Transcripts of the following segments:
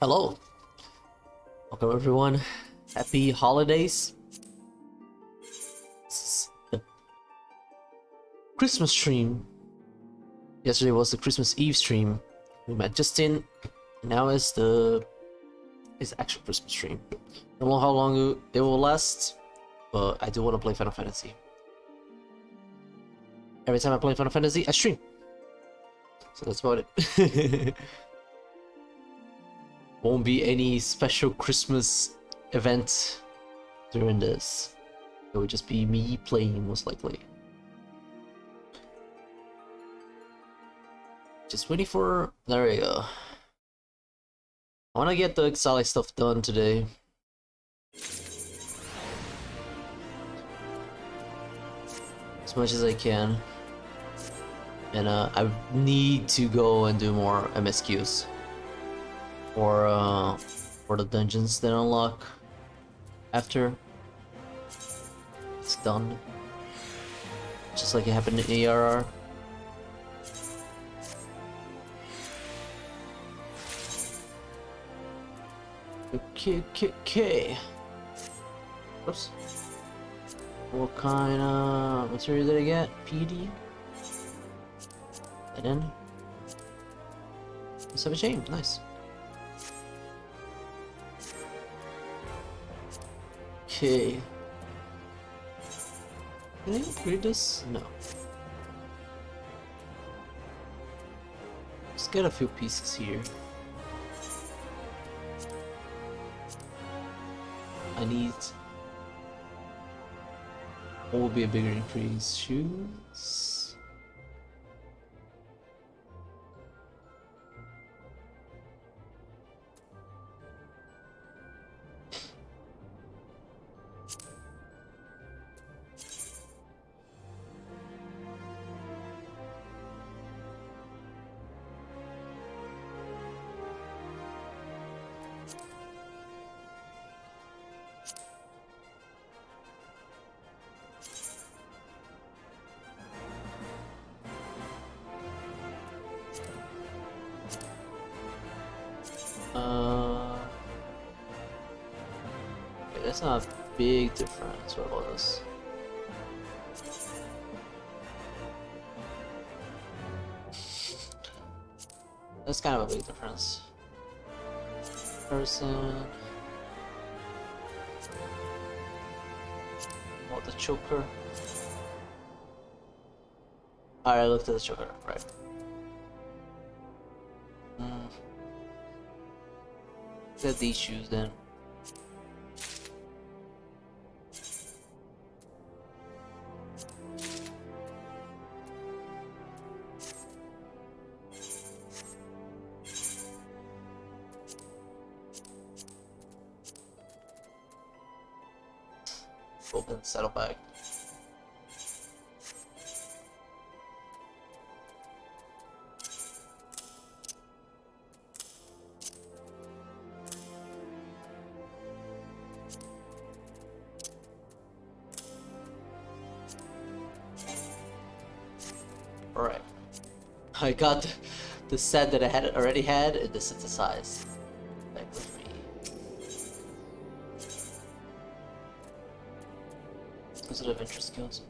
Hello, welcome everyone. Happy holidays. This is the Christmas stream. Yesterday was the Christmas Eve stream. We met Justin. Now is the actual Christmas stream. Don't know how long it will last, but I do want to play Final Fantasy. Every time I play Final Fantasy, I stream. So that's about it. Won't be any special Christmas event during this. It would just be me playing, most likely. Just waiting for... There we go. I want to get the Exali stuff done today. As much as I can. And I need to go and do more MSQs. For the dungeons that unlock after it's done. Just like it happened in ARR. Okay. Oops. What kind of material did I get? PD? And then 7 chain, nice. Okay. Can I upgrade this? No. Let's get a few pieces here. I need... What will be a bigger increase? Shoes? Okay, that's not a big difference. What about this? That's kind of a big difference. Person. Oh, the choker. Alright, I looked at the choker, right. Get these shoes then. Open saddlebag. Alright. I got the set that I had already had in the synthesize. Back with me. Positive interest skills.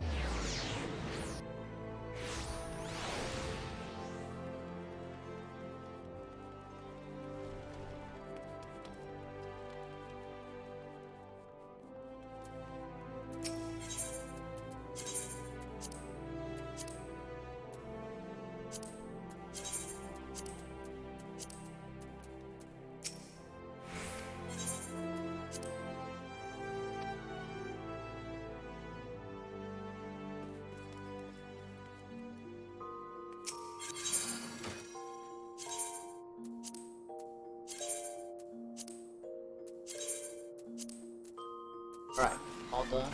Alright, all done.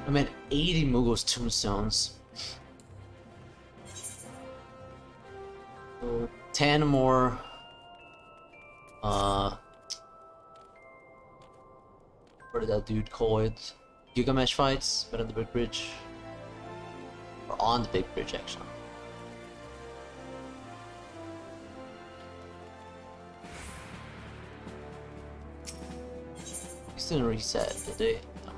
I'm at 80 Mugo's tombstones. 10 more what did that dude call it? Gigamesh fights, but on the big bridge. Or on the big bridge, actually. These didn't reset, did they? No.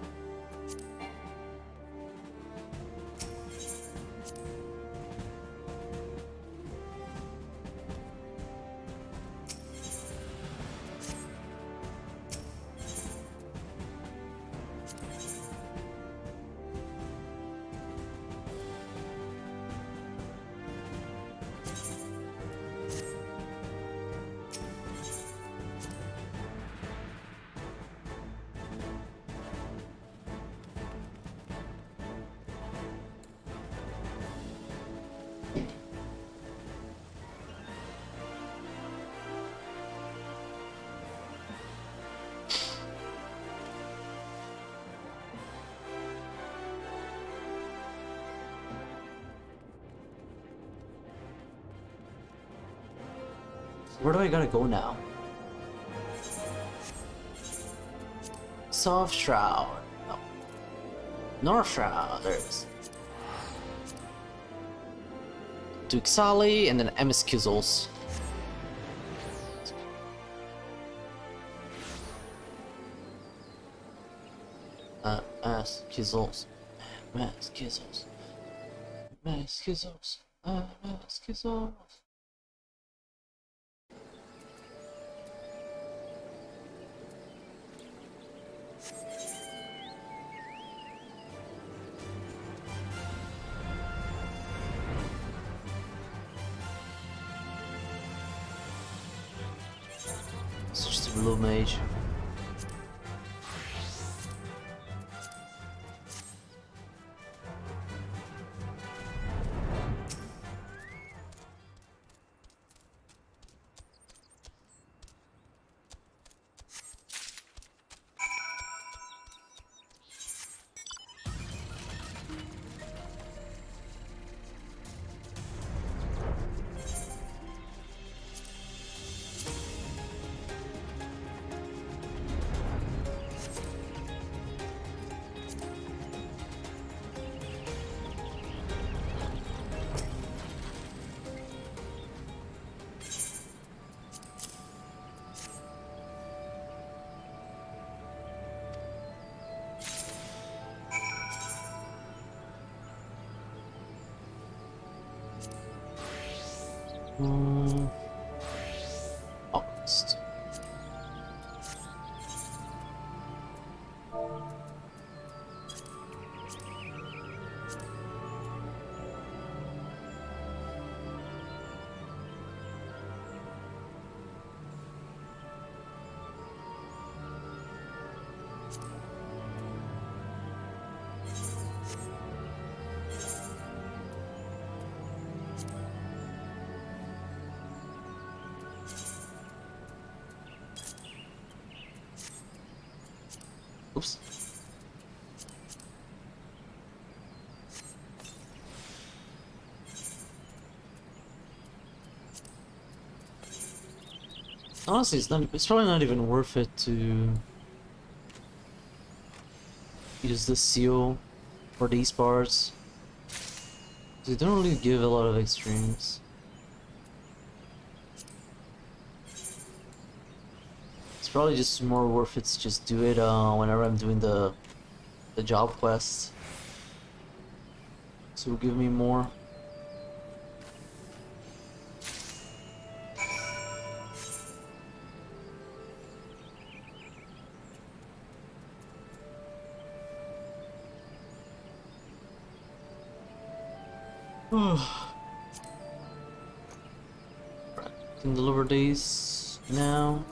Where do I gotta go now? Soft Shroud. No. North Shroud. There it is. Duke Sally and then MS Kizzles. MS Kizzles. MS Kizzles. MS Kizzles. MS Kizzles. It's just a blue mage. August. Oops. Honestly, it's probably not even worth it to use the seal for these parts. They don't really give a lot of extremes. It's probably just more worth it to just do it whenever I'm doing the job quest. So it'll give me more. Can deliver these now.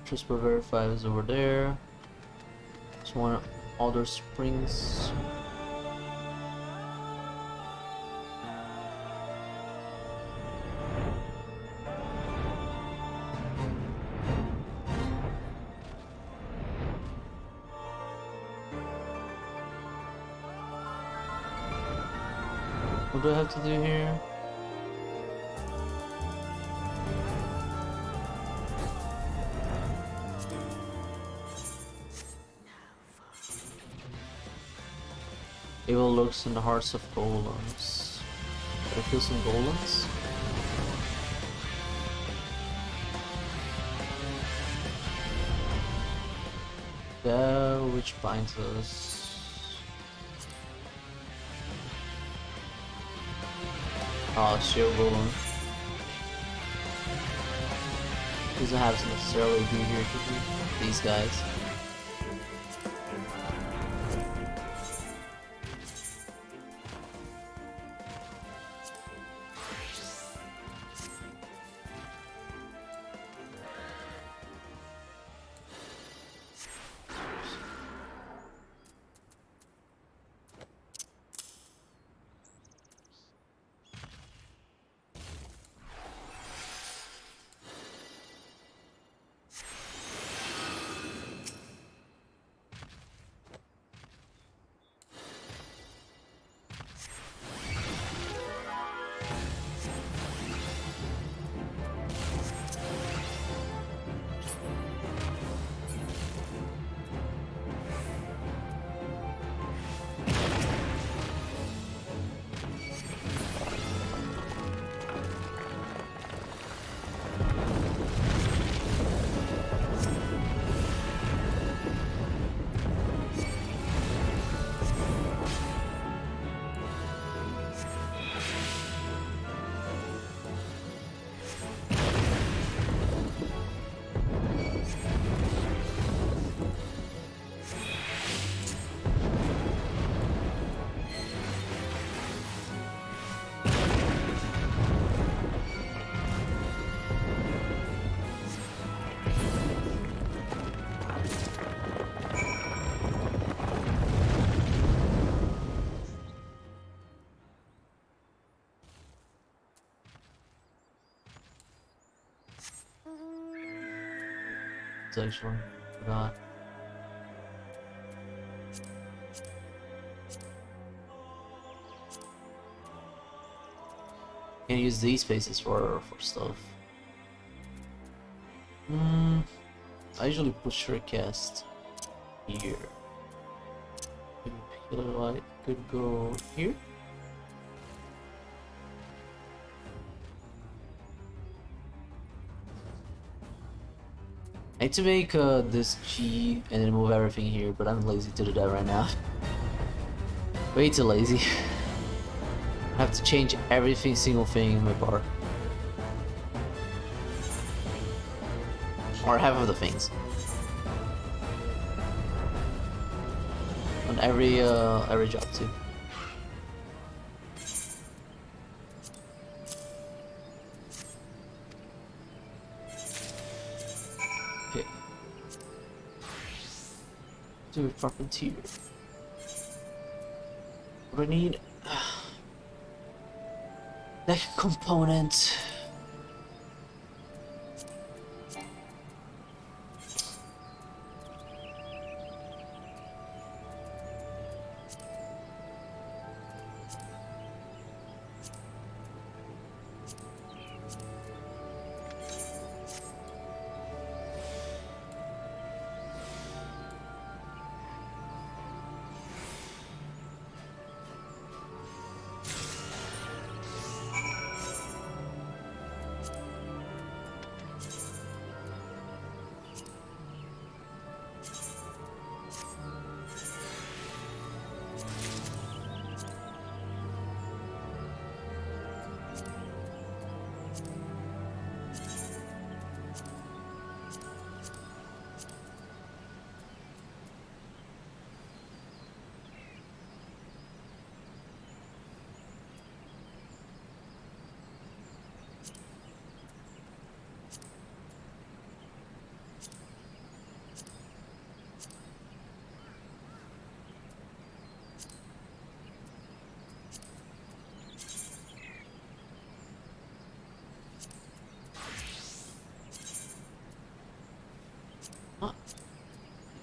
Transport Verify is over there. Just want other springs. What do I have to do here? Evil lurks in the hearts of golems. Can I kill some golems? Yeah, which binds us? Oh, shield golem. Doesn't have to necessarily be here to do these guys. Actually, forgot. Can't use these spaces for stuff. I usually put short cast here. Killer light could go here. I need to make this G and then move everything here, but I'm lazy to do that right now. Way too lazy. I have to change every single thing in my bar. Or half of the things. On every job too. Okay. Do it carpenter. What do I need? Deck component.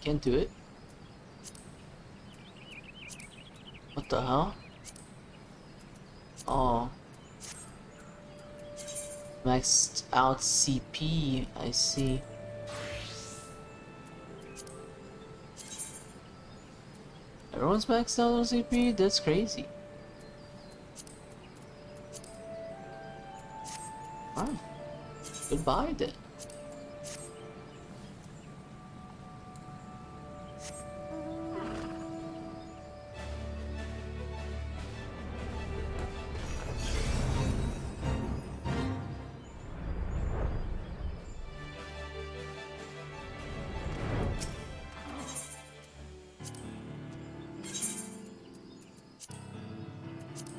Can't do it. What the hell? Oh, maxed out CP. I see. Everyone's maxed out on CP? That's crazy. Alright. Goodbye then.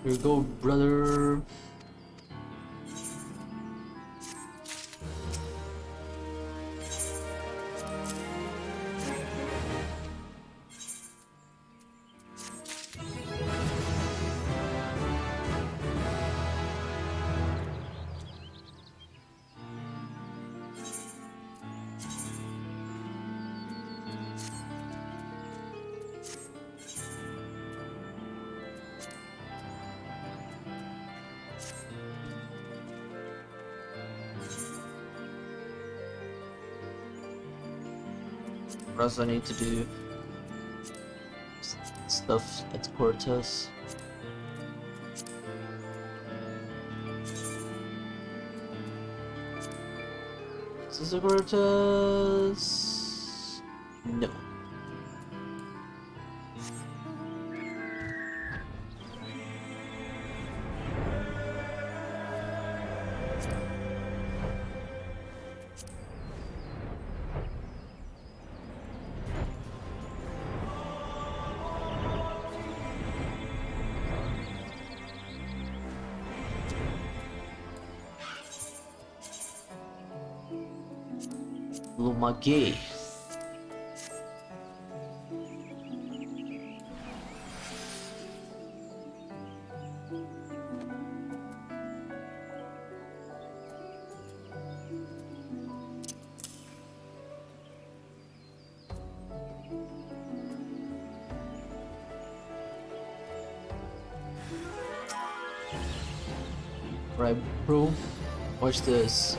Here you go, brother. What else I need to do? Stuff at Cortez. Is this a Cortez? No. Lumage. Right, bro. Watch this.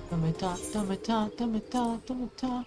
Dame ta, dame ta, dame ta, dame ta.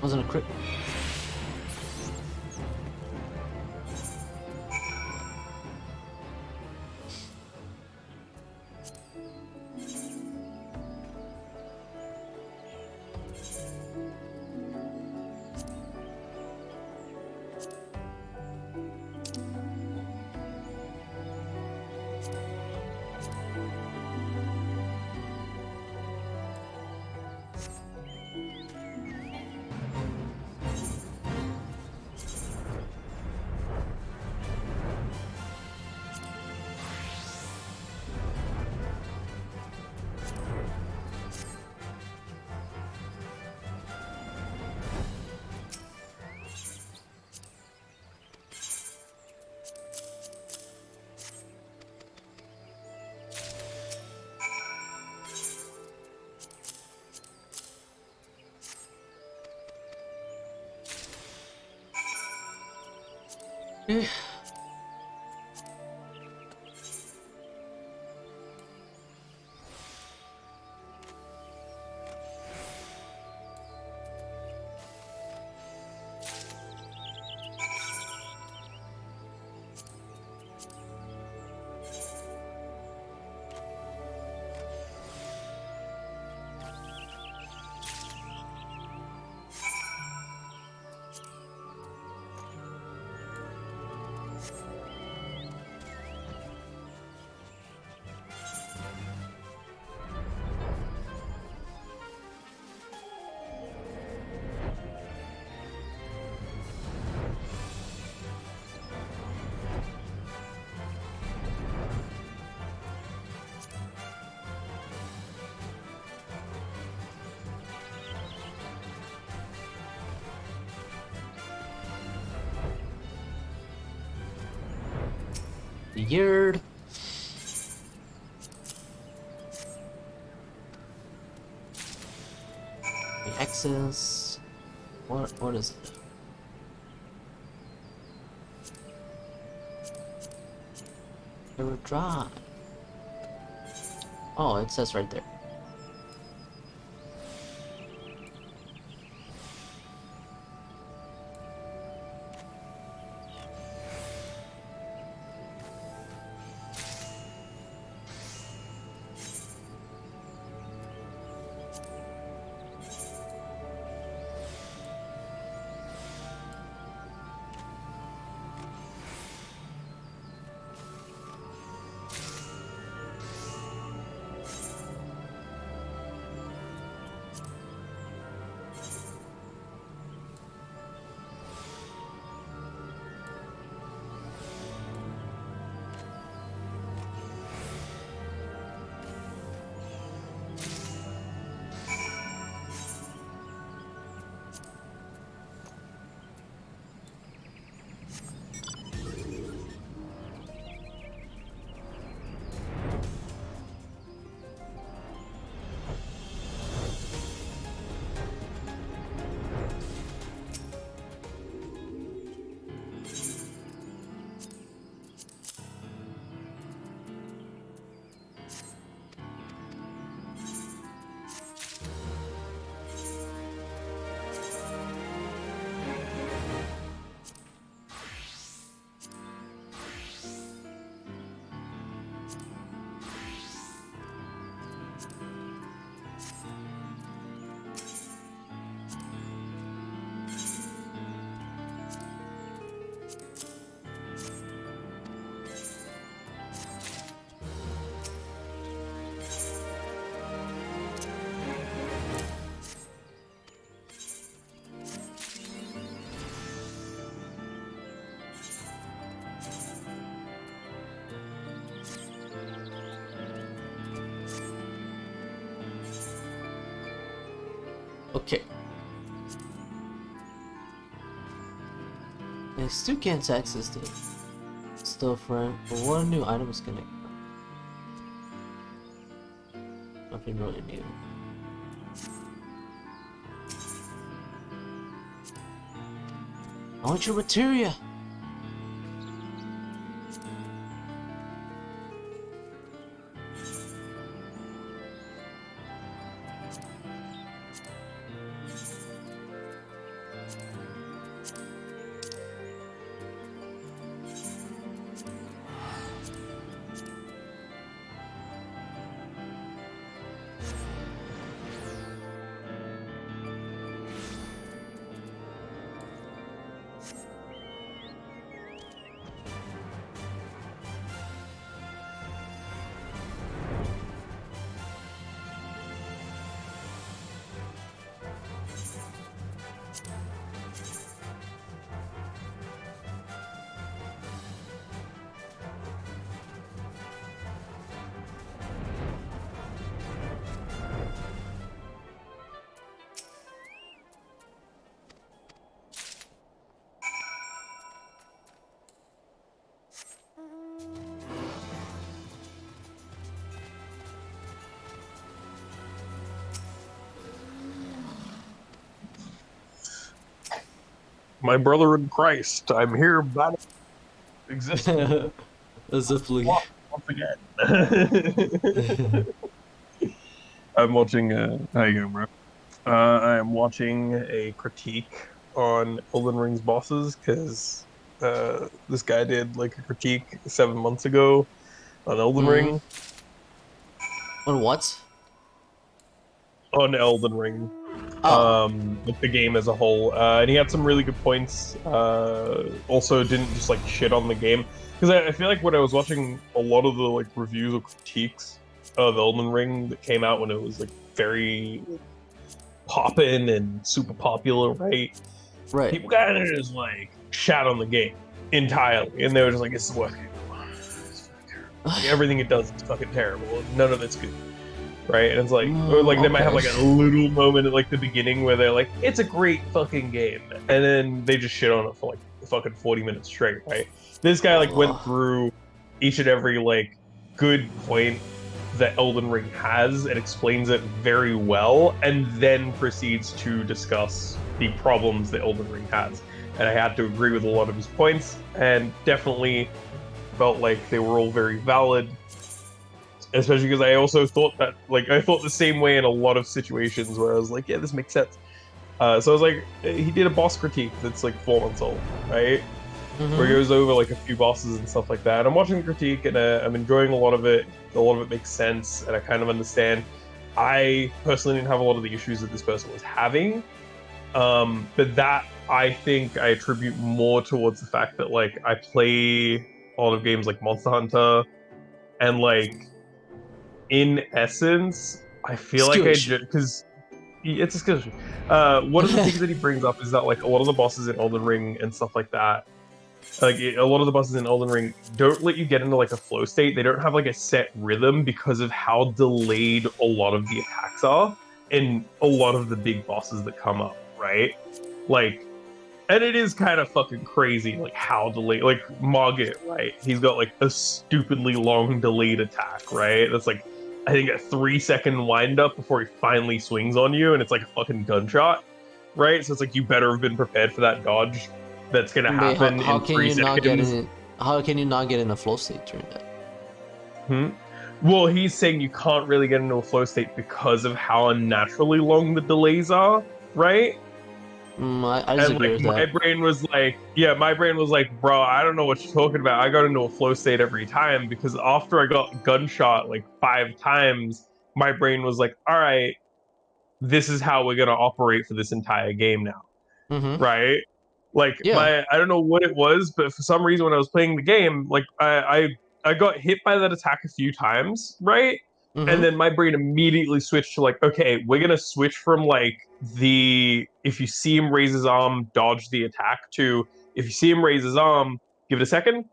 Wasn't a crit. Eh. Weird. The access. What is it? River Drive. Oh, it says right there. Okay. I still can't access the stuff, right? But what new items can I get? Nothing really new. I want your materia! My brother in Christ, I'm here. existed. As if like, Once again. I'm watching. How you going, bro? I am watching a critique on Elden Ring's bosses because this guy did like a critique 7 months ago on Elden mm, Ring. on what? On Elden Ring, Oh, like the game as a whole, and he had some really good points. Also, didn't just like shit on the game because I feel like when I was watching a lot of the like reviews or critiques of Elden Ring that came out when it was like very poppin' and super popular, right? right. People kind of just like shat on the game entirely, and they were just like, "It's working. Like, everything it does is fucking terrible. None of it's good." Right? And it's like, or like they might have Okay. like a little moment at like the beginning where they're like, it's a great fucking game. And then they just shit on it for like fucking 40 minutes straight, right? This guy like went Oh, through each and every like good point that Elden Ring has and explains it very well, and then proceeds to discuss the problems that Elden Ring has. And I had to agree with a lot of his points, and definitely felt like they were all very valid, especially because I also thought that, like, I thought the same way in a lot of situations where I was like, yeah, this makes sense. So I was like, he did a boss critique that's like 4 months old, right? Where he mm-hmm. goes over like a few bosses and stuff like that. I'm watching the critique and I'm enjoying a lot of it. A lot of it makes sense and I kind of understand. I personally didn't have a lot of the issues that this person was having. But that I think I attribute more towards the fact that like I play a lot of games like Monster Hunter, and like in essence, I feel like Skill I issue. just because it's a skill issue. One of the things that he brings up is that like a lot of the bosses in Elden Ring and stuff like that, like a lot of the bosses in Elden Ring don't let you get into like a flow state. They don't have like a set rhythm because of how delayed a lot of the attacks are in a lot of the big bosses that come up, right? Like, and it is kind of fucking crazy, like how delayed. Like Margit, right? He's got like a stupidly long delayed attack, right? That's like, I think a 3 second wind up before he finally swings on you, and it's like a fucking gunshot, right? So it's like you better have been prepared for that dodge that's gonna Wait, happen how in can three you not get seconds. in? How can you not get in a flow state during that? Hmm? Well, he's saying you can't really get into a flow state because of how unnaturally long the delays are, right? I And disagree like with my that. brain was like, yeah, my brain was like, bro, I don't know what you're talking about. I got into a flow state every time because after I got gunshot like 5 times, my brain was like, all right, this is how we're gonna operate for this entire game now, Mm-hmm. right? Like Yeah. my, I don't know what it was, but for some reason when I was playing the game, like I got hit by that attack a few times, right? And Mm-hmm. then my brain immediately switched to like, okay, we're gonna switch from like the if you see him raise his arm, dodge the attack to if you see him raise his arm, give it a second.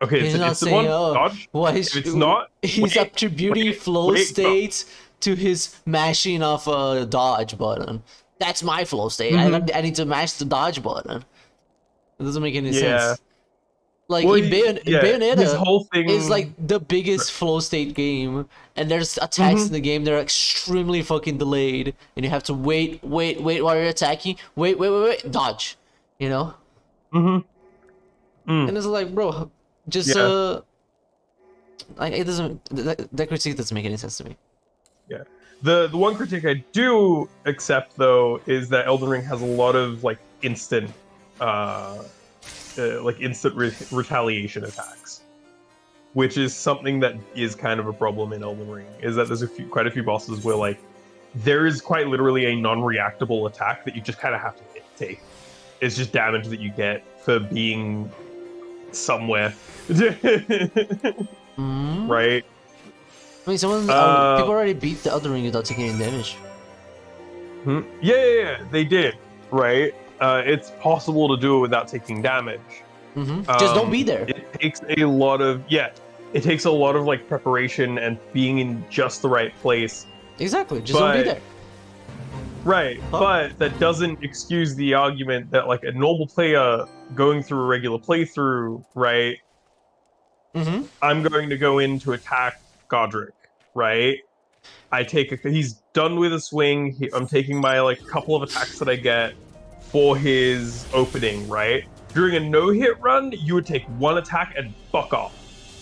Okay, it's He's an not instant saying, one, oh, dodge. why If it's not, he's wait, attributing wait, flow wait, bro. states to his mashing of a dodge button. That's my flow state. Mm-hmm. I need to mash the dodge button. It doesn't make any Yeah. sense. Like Well, yeah. His Bayonetta whole is like thing. the biggest flow state game, and there's attacks in Mm-hmm. the game that are extremely fucking delayed, and you have to wait while you're attacking. Wait, dodge. You know, Mm-hmm. Mm, and it's like, bro, just yeah. like it doesn't that critique doesn't make any sense to me. Yeah. The one critique I do accept though is that Elden Ring has a lot of uh, like instant retaliation attacks, which is something that is kind of a problem in Elden Ring. Is that there's quite a few bosses where like there is quite literally a non-reactable attack that you just kind of have to take. It's just damage that you get for being somewhere, Mm? right? I mean, Uh, people already beat the other ring without taking any damage. they did, right? It's possible to do it without taking damage. Just don't be there. It takes a lot of it takes a lot of like preparation and being in just the right place. Exactly, just don't be But there. right, Huh? but that doesn't excuse the argument that like a normal player going through a regular playthrough, right? Mm-hmm. I'm going to go in to attack Godric, right? He's done with a swing. I'm taking my like couple of attacks that I get for his opening, right? During a no-hit run, you would take one attack and fuck off,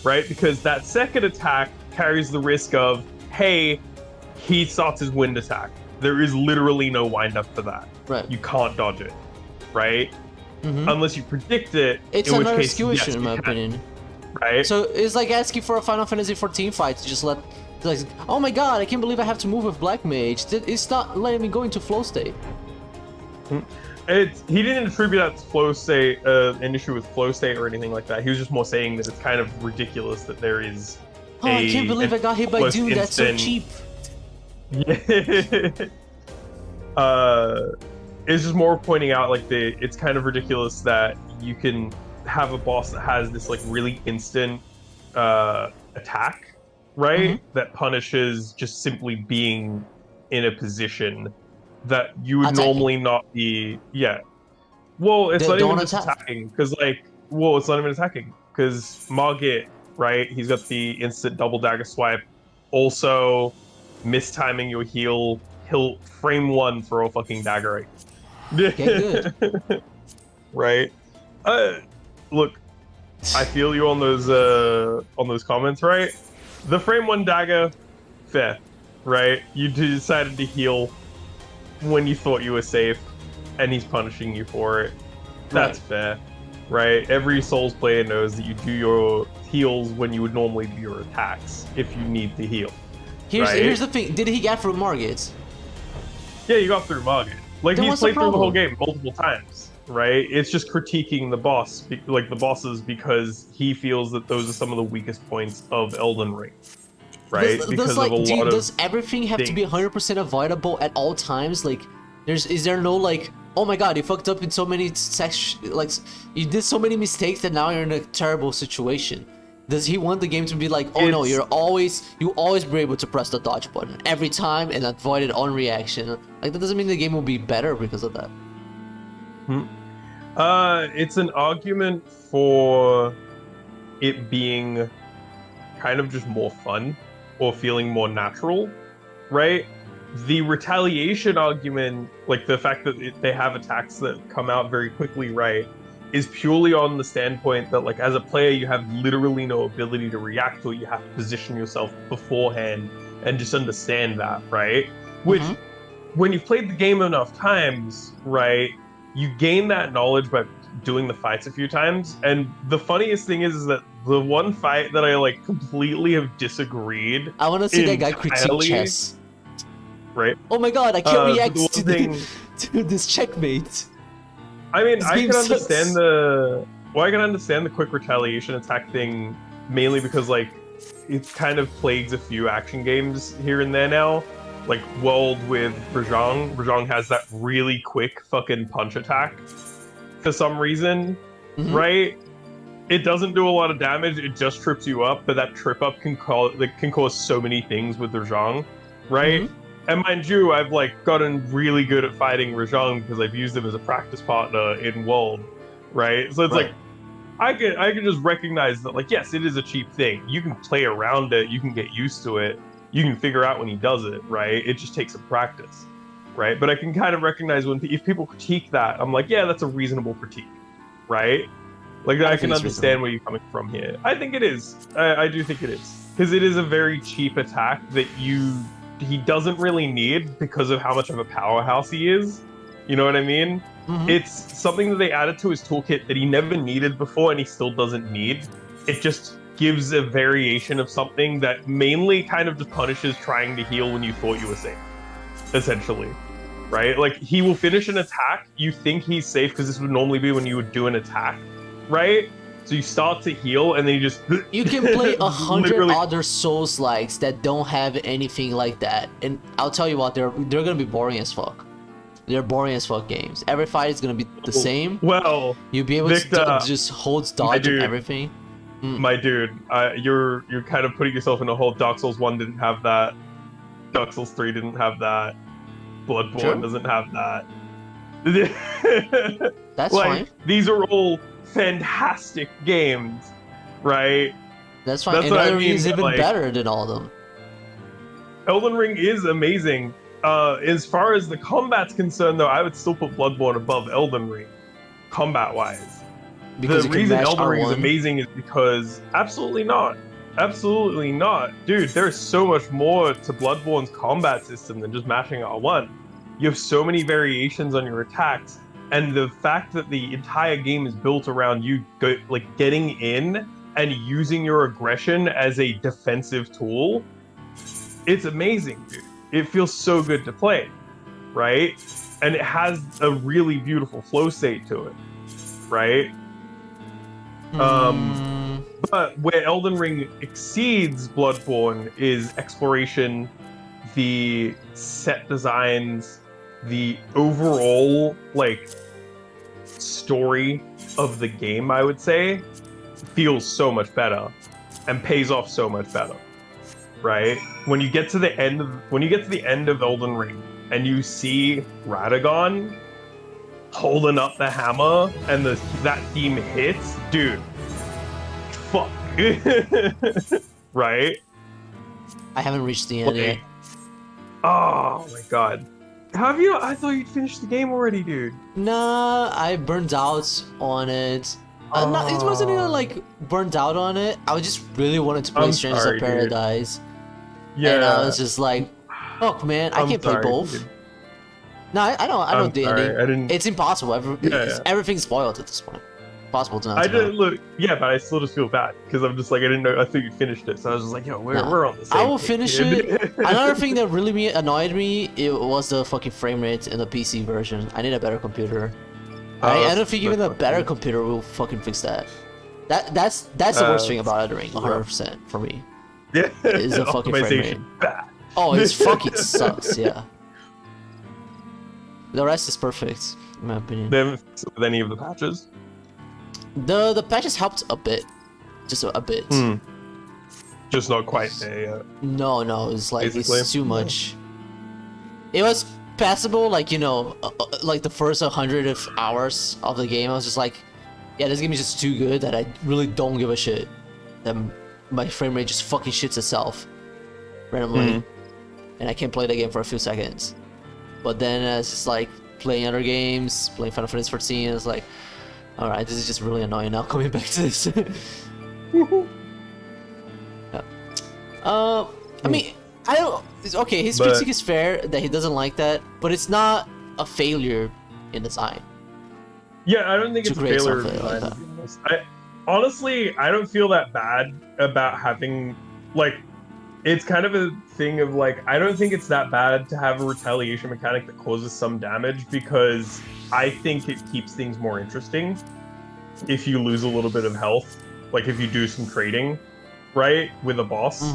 right? Because that second attack carries the risk of, hey, he starts his wind attack. There is literally no wind-up for that. Right. You can't dodge it, right? Mm-hmm. Unless you predict it, it's in which another case, skill yes, issue, in my opinion. Right? So it's like asking for a Final Fantasy 14 fight to just let, like, oh my god, I can't believe I have to move with Black Mage. It's not letting me go into flow state. He didn't attribute that to flow state, an issue with flow state or anything like that. He was just more saying that it's kind of ridiculous that there is. Oh, I can't believe I got hit by Doom. That's so cheap. Yeah. It's just more pointing out like it's kind of ridiculous that you can have a boss that has this like really instant attack, right? Mm-hmm. That punishes just simply being in a position that you would normally not be. Yeah. Well, it's not even just attacking, because it's not even attacking, because Margit, right? He's got the instant double dagger swipe. Also, mistiming your heal, he'll frame one throw a fucking dagger right. Okay, good. Right. Look, I feel you on those comments, right? The frame one dagger, fair, right? You decided to heal when you thought you were safe, and he's punishing you for it. That's fair, right? Every Souls player knows that you do your heals when you would normally do your attacks if you need to heal. Here's the thing. Did he get through Margit? Yeah, you got through Margit. Like, then he's played through the whole game multiple times, right? It's just critiquing the boss, like the bosses, because he feels that those are some of the weakest points of Elden Ring. Right? Does everything have to be 100% avoidable at all times? Like, is there no like, oh my god, you fucked up in so many like you did so many mistakes that now you're in a terrible situation? Does he want the game to be like, oh no, you always be able to press the dodge button every time and avoid it on reaction? Like, that doesn't mean the game will be better because of that. It's an argument for it being kind of just more fun or feeling more natural, right? The retaliation argument, like the fact that they have attacks that come out very quickly, right, is purely on the standpoint that, like, as a player, you have literally no ability to react to it. You have to position yourself beforehand and just understand that, right? Which, when you've played the game enough times, right, you gain that knowledge by doing the fights a few times. And the funniest thing is that the one fight that I like completely have disagreed. I want to see that guy critique chess. Right. Oh my god, I can't react to this checkmate. I mean, I can understand I can understand the quick retaliation attack thing, mainly because like it kind of plagues a few action games here and there now. Like World with Rajang. Rajang has that really quick fucking punch attack for some reason, right? It doesn't do a lot of damage, it just trips you up, but that trip up can cause so many things with Rajang, right? And mind you, I've like gotten really good at fighting Rajang because I've used him as a practice partner in World, right? So it's like I can just recognize that, like, yes, it is a cheap thing. You can play around it, you can get used to it, you can figure out when he does it, right? It just takes some practice, right? But I can kind of recognize if people critique that, I'm like, yeah, that's a reasonable critique, right? Like, I can understand where you're coming from here. I think it is. I do think it is. Because it is a very cheap attack that he doesn't really need because of how much of a powerhouse he is. You know what I mean? It's something that they added to his toolkit that he never needed before and he still doesn't need. It just gives a variation of something that mainly kind of just punishes trying to heal when you thought you were safe. Essentially. Right? Like, he will finish an attack, you think he's safe because this would normally be when you would do an attack. Right? So you start to heal, and then you just... You can play 100 other Souls-likes that don't have anything like that. And I'll tell you what, they're gonna be boring as fuck. They're boring as fuck games. Every fight is gonna be the same. Well, you'll be able to just hold dodge and everything. My dude, you're kind of putting yourself in a hole. Dark Souls 1 didn't have that. Dark Souls 3 didn't have that. Bloodborne doesn't have that. That's like, fine. These are all fantastic games, right? That's fine. And Elden Ring is even better than all of them. Elden Ring is amazing. As far as the combat's concerned, though, I would still put Bloodborne above Elden Ring, combat-wise. Because the you can reason mash Elden Ring is R1? amazing is because absolutely not. Absolutely not. Dude, there's so much more to Bloodborne's combat system than just mashing R1. You have so many variations on your attacks, and the fact that the entire game is built around you getting in and using your aggression as a defensive tool, it's amazing, dude. It feels so good to play, right? And it has a really beautiful flow state to it, right? But where Elden Ring exceeds Bloodborne is exploration, the set designs, the overall story of the game, I would say, feels so much better and pays off so much better. Right? When you get to the end of Elden Ring and you see Radagon holding up the hammer and that theme hits, dude. Fuck. Right? I haven't reached the end yet. Oh my god. Have you? I thought you'd finished the game already, dude. Nah, I burned out on it. It wasn't even like burned out on it. I just really wanted to play Strangers of Paradise. Yeah. And I was just like, fuck, man, I can't play both. Dude. No, I know the ending. It's impossible. Everything's spoiled at this point. Possible to not. I didn't look. Yeah, but I still just feel bad because I'm just like I didn't know. I thought you finished it, so I was just like, yo, we're on the same. I will finish it. Another thing that really annoyed me, it was the fucking frame rate in the PC version. I need a better computer. I don't think even a better computer will fucking fix that. That's the worst thing about Elden Ring, 100% for me. Yeah, is the fucking frame rate. Bad. Oh, it's fucking sucks. Yeah. The rest is perfect, in my opinion. They haven't fixed it with any of the patches. The patches helped a bit, just a bit. Just not quite there yet. No, it's like it's too much. It was passable, like like the first 100 hours of the game. I was just like, yeah, this game is just too good that I really don't give a shit. That my frame rate just fucking shits itself randomly, and I can't play the game for a few seconds. But then it's just like playing other games, playing Final Fantasy 14. It's like, all right, this is just really annoying now. Coming back to this. Yeah. I mean, I don't. Okay, his critique is fair that he doesn't like that, but it's not a failure in design. Yeah, I don't think it's a failure in design. Honestly, I don't feel that bad about having it's kind of a thing of I don't think it's that bad to have a retaliation mechanic that causes some damage because I think it keeps things more interesting if you lose a little bit of health. Like if you do some trading, right, with a boss,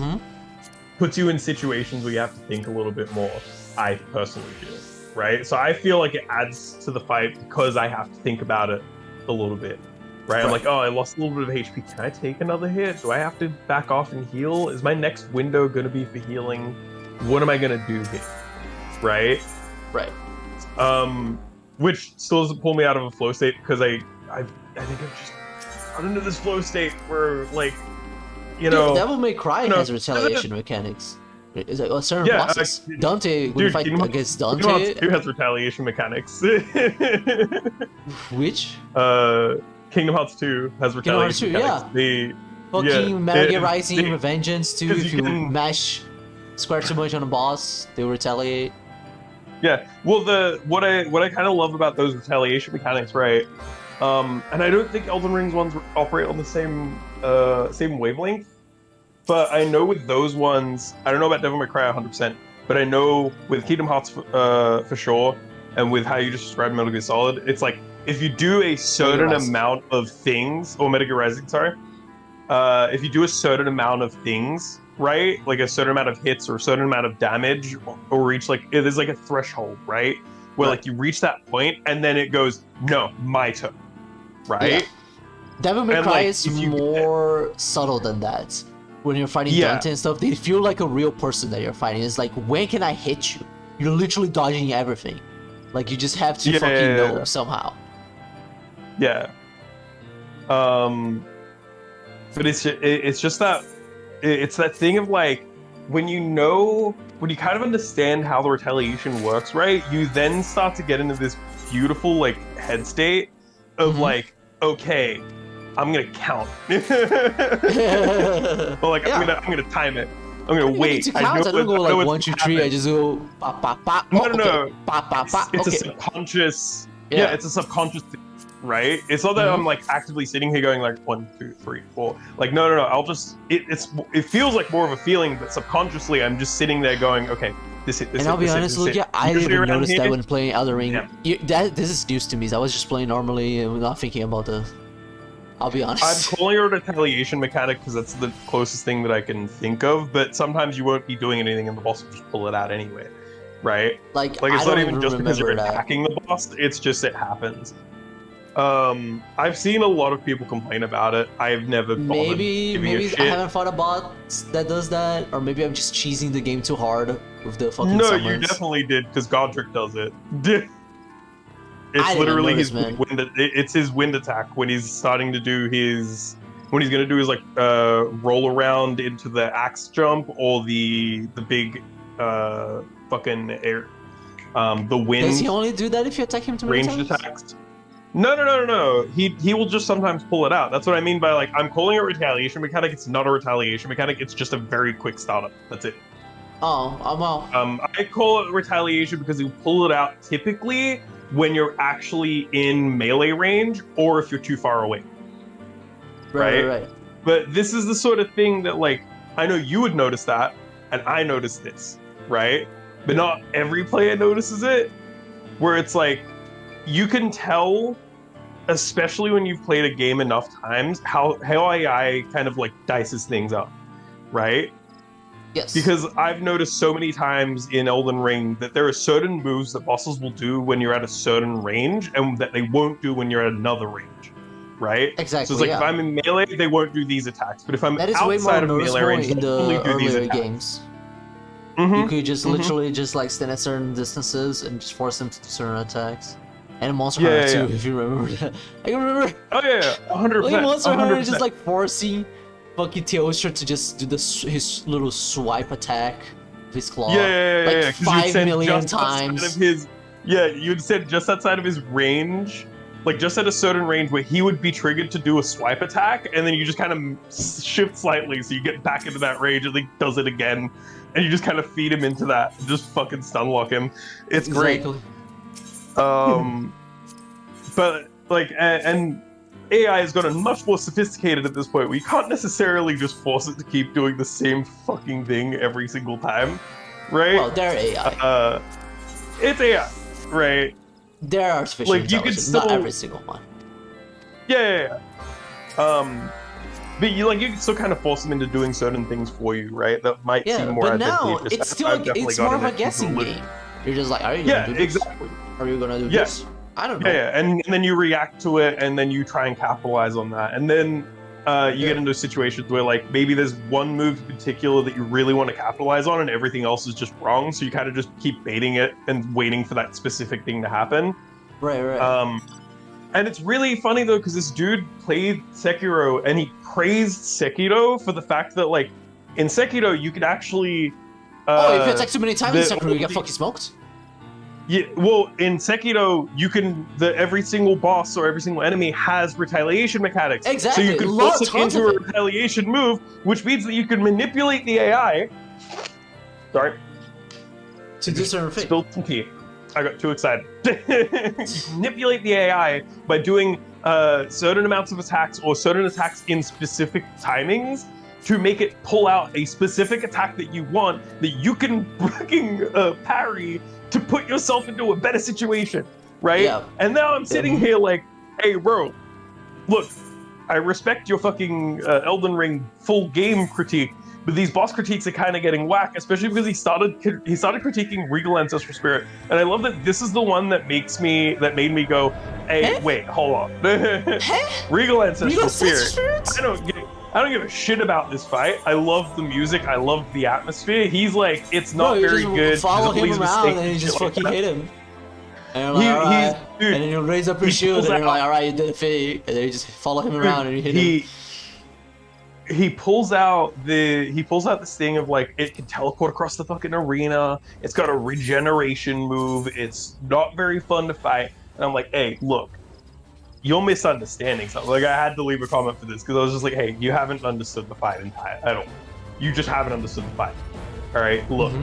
puts you in situations where you have to think a little bit more, I personally feel, right? So I feel like it adds to the fight because I have to think about it a little bit. Right? I'm like, oh, I lost a little bit of HP. Can I take another hit? Do I have to back off and heal? Is my next window going to be for healing? What am I going to do here? Right? Right. Which still doesn't pull me out of a flow state because I think I've just got into this flow state where, Devil May Cry has retaliation mechanics. Is it certain bosses? Dante, when you fight against Dante... Kingdom Hearts 2 has retaliation mechanics. Which? Kingdom Hearts 2 has retaliation mechanics. Yeah. Fucking Metal Gear Rising Revengeance 2, if you mash square too much on a boss, they will retaliate. Yeah, well, what I kind of love about those retaliation mechanics, right? And I don't think Elden Ring's ones operate on the same wavelength, but I know with those ones, I don't know about Devil May Cry 100%, but I know with Kingdom Hearts for sure, and with how you just described Metal Gear Solid, it's like if you do a certain amount of things, or Metal Gear Rising, sorry, if you do a certain amount of things, right, like a certain amount of hits or a certain amount of damage, or reach there's a threshold, right, where you reach that point and then it goes, no, my turn, right? Yeah. Devil May Cry is more subtle than that. When you're fighting Dante and stuff, they feel like a real person that you're fighting. It's like, when can I hit you? You're literally dodging everything. Like, you just have to fucking know somehow. Yeah. But it's just that it's that thing of when you kind of understand how the retaliation works, right? You then start to get into this beautiful head state of okay, I'm gonna count. Well, like I'm gonna time it. I'm gonna wait. I don't go like 1, 2, 3. I just go pop, pop, pop. No, no. Pop, pop, pop. It's okay. a subconscious. Yeah, it's a subconscious thing, right? It's not that I'm like actively sitting here going like 1, 2, 3, 4. Like no. I'll just it feels like more of a feeling, but subconsciously I'm just sitting there going, okay, this. And I'll be honest with you, I didn't even notice that when playing Elden Ring. Yeah. This is news to me. I was just playing normally and not thinking about the. I'll be honest. I'm calling it a retaliation mechanic because that's the closest thing that I can think of. But sometimes you won't be doing anything, and the boss will just pull it out anyway, right? Like it's not even just because you're attacking the boss. It's just it happens. I've seen a lot of people complain about it. I've never maybe I haven't fought a bot that does that, or maybe I'm just cheesing the game too hard with the fucking summons. You definitely did because Godric does it. It's literally his wind. It's his wind attack when he's starting to do his. When he's gonna do his like roll around into the axe jump or the big fucking air, the wind. Does he only do that if you attack him too many ranged times? attacks? No. He will just sometimes pull it out. That's what I mean by like I'm calling it a retaliation mechanic. It's not a retaliation mechanic. It's just a very quick startup. That's it. Oh, well. I call it retaliation because you pull it out typically when you're actually in melee range or if you're too far away. Right. But this is the sort of thing that like I know you would notice that, and I noticed this, right? But not every player notices it. Where it's like you can tell, especially when you've played a game enough times, how AI kind of like dices things up, right? Yes. Because I've noticed so many times in Elden Ring that there are certain moves that bosses will do when you're at a certain range and that they won't do when you're at another range, right? Exactly. So it's like if I'm in melee, they won't do these attacks. But if I'm outside of melee range, in they'll only the do these earlier attacks. games. You could just literally just like stand at certain distances and just force them to do certain attacks. And Monster Hunter too, if you remember that. I can remember. Oh yeah, 100%. Like Monster Hunter just like forcing fucking Teostra to just do his little swipe attack with his claw. Like 5 million times. You'd said just outside of his range, like just at a certain range where he would be triggered to do a swipe attack, and then you just kind of shift slightly so you get back into that range and he does it again, and you just kind of feed him into that, just fucking stun lock him. It's great. But like, and AI has gotten much more sophisticated at this point where you can't necessarily just force it to keep doing the same fucking thing every single time, right? Well, they're AI. It's AI, right? They're artificial intelligence, not every single one. Yeah. But you can still kind of force them into doing certain things for you, right? That might seem more advantageous. But now it's more of a guessing game. You're just like, are you gonna do this? Exactly. Are you gonna do this? I don't know. Yeah, and then you react to it, and then you try and capitalize on that, and then you get into situations where like maybe there's one move in particular that you really want to capitalize on, and everything else is just wrong. So you kind of just keep baiting it and waiting for that specific thing to happen. Right. And it's really funny though because this dude played Sekiro, and he praised Sekiro for the fact that like in Sekiro you could actually. If you attack too many times in Sekiro, you get fucking smoked. Yeah, well, in Sekiro, you can every single boss or every single enemy has retaliation mechanics. Exactly. So you can force it into a retaliation move, which means that you can manipulate the AI. Sorry. To do certain things. Spilled some tea. I got too excited. You can manipulate the AI by doing certain amounts of attacks or certain attacks in specific timings to make it pull out a specific attack that you want that you can fucking parry to put yourself into a better situation, right? Yeah. And now I'm sitting here like, hey, bro, look, I respect your fucking Elden Ring full game critique, but these boss critiques are kind of getting whack, especially because he started critiquing Regal Ancestral Spirit, and I love that this is the one that made me go, hey, wait, hold on, Regal Ancestral Spirit. I don't give a shit about this fight. I love the music. I love the atmosphere. He's like, it's not very good. Follow him around and you just fucking hit him. And you're like, and then you raise up your shield and you're like, all right, you did a fake. And then you just follow him around and you hit him. He pulls out this thing of like, it can teleport across the fucking arena. It's got a regeneration move. It's not very fun to fight. And I'm like, hey, look, you're misunderstanding something. Like, I had to leave a comment for this because I was just like, hey, you haven't understood the fight at all. You just haven't understood the fight. All right, look.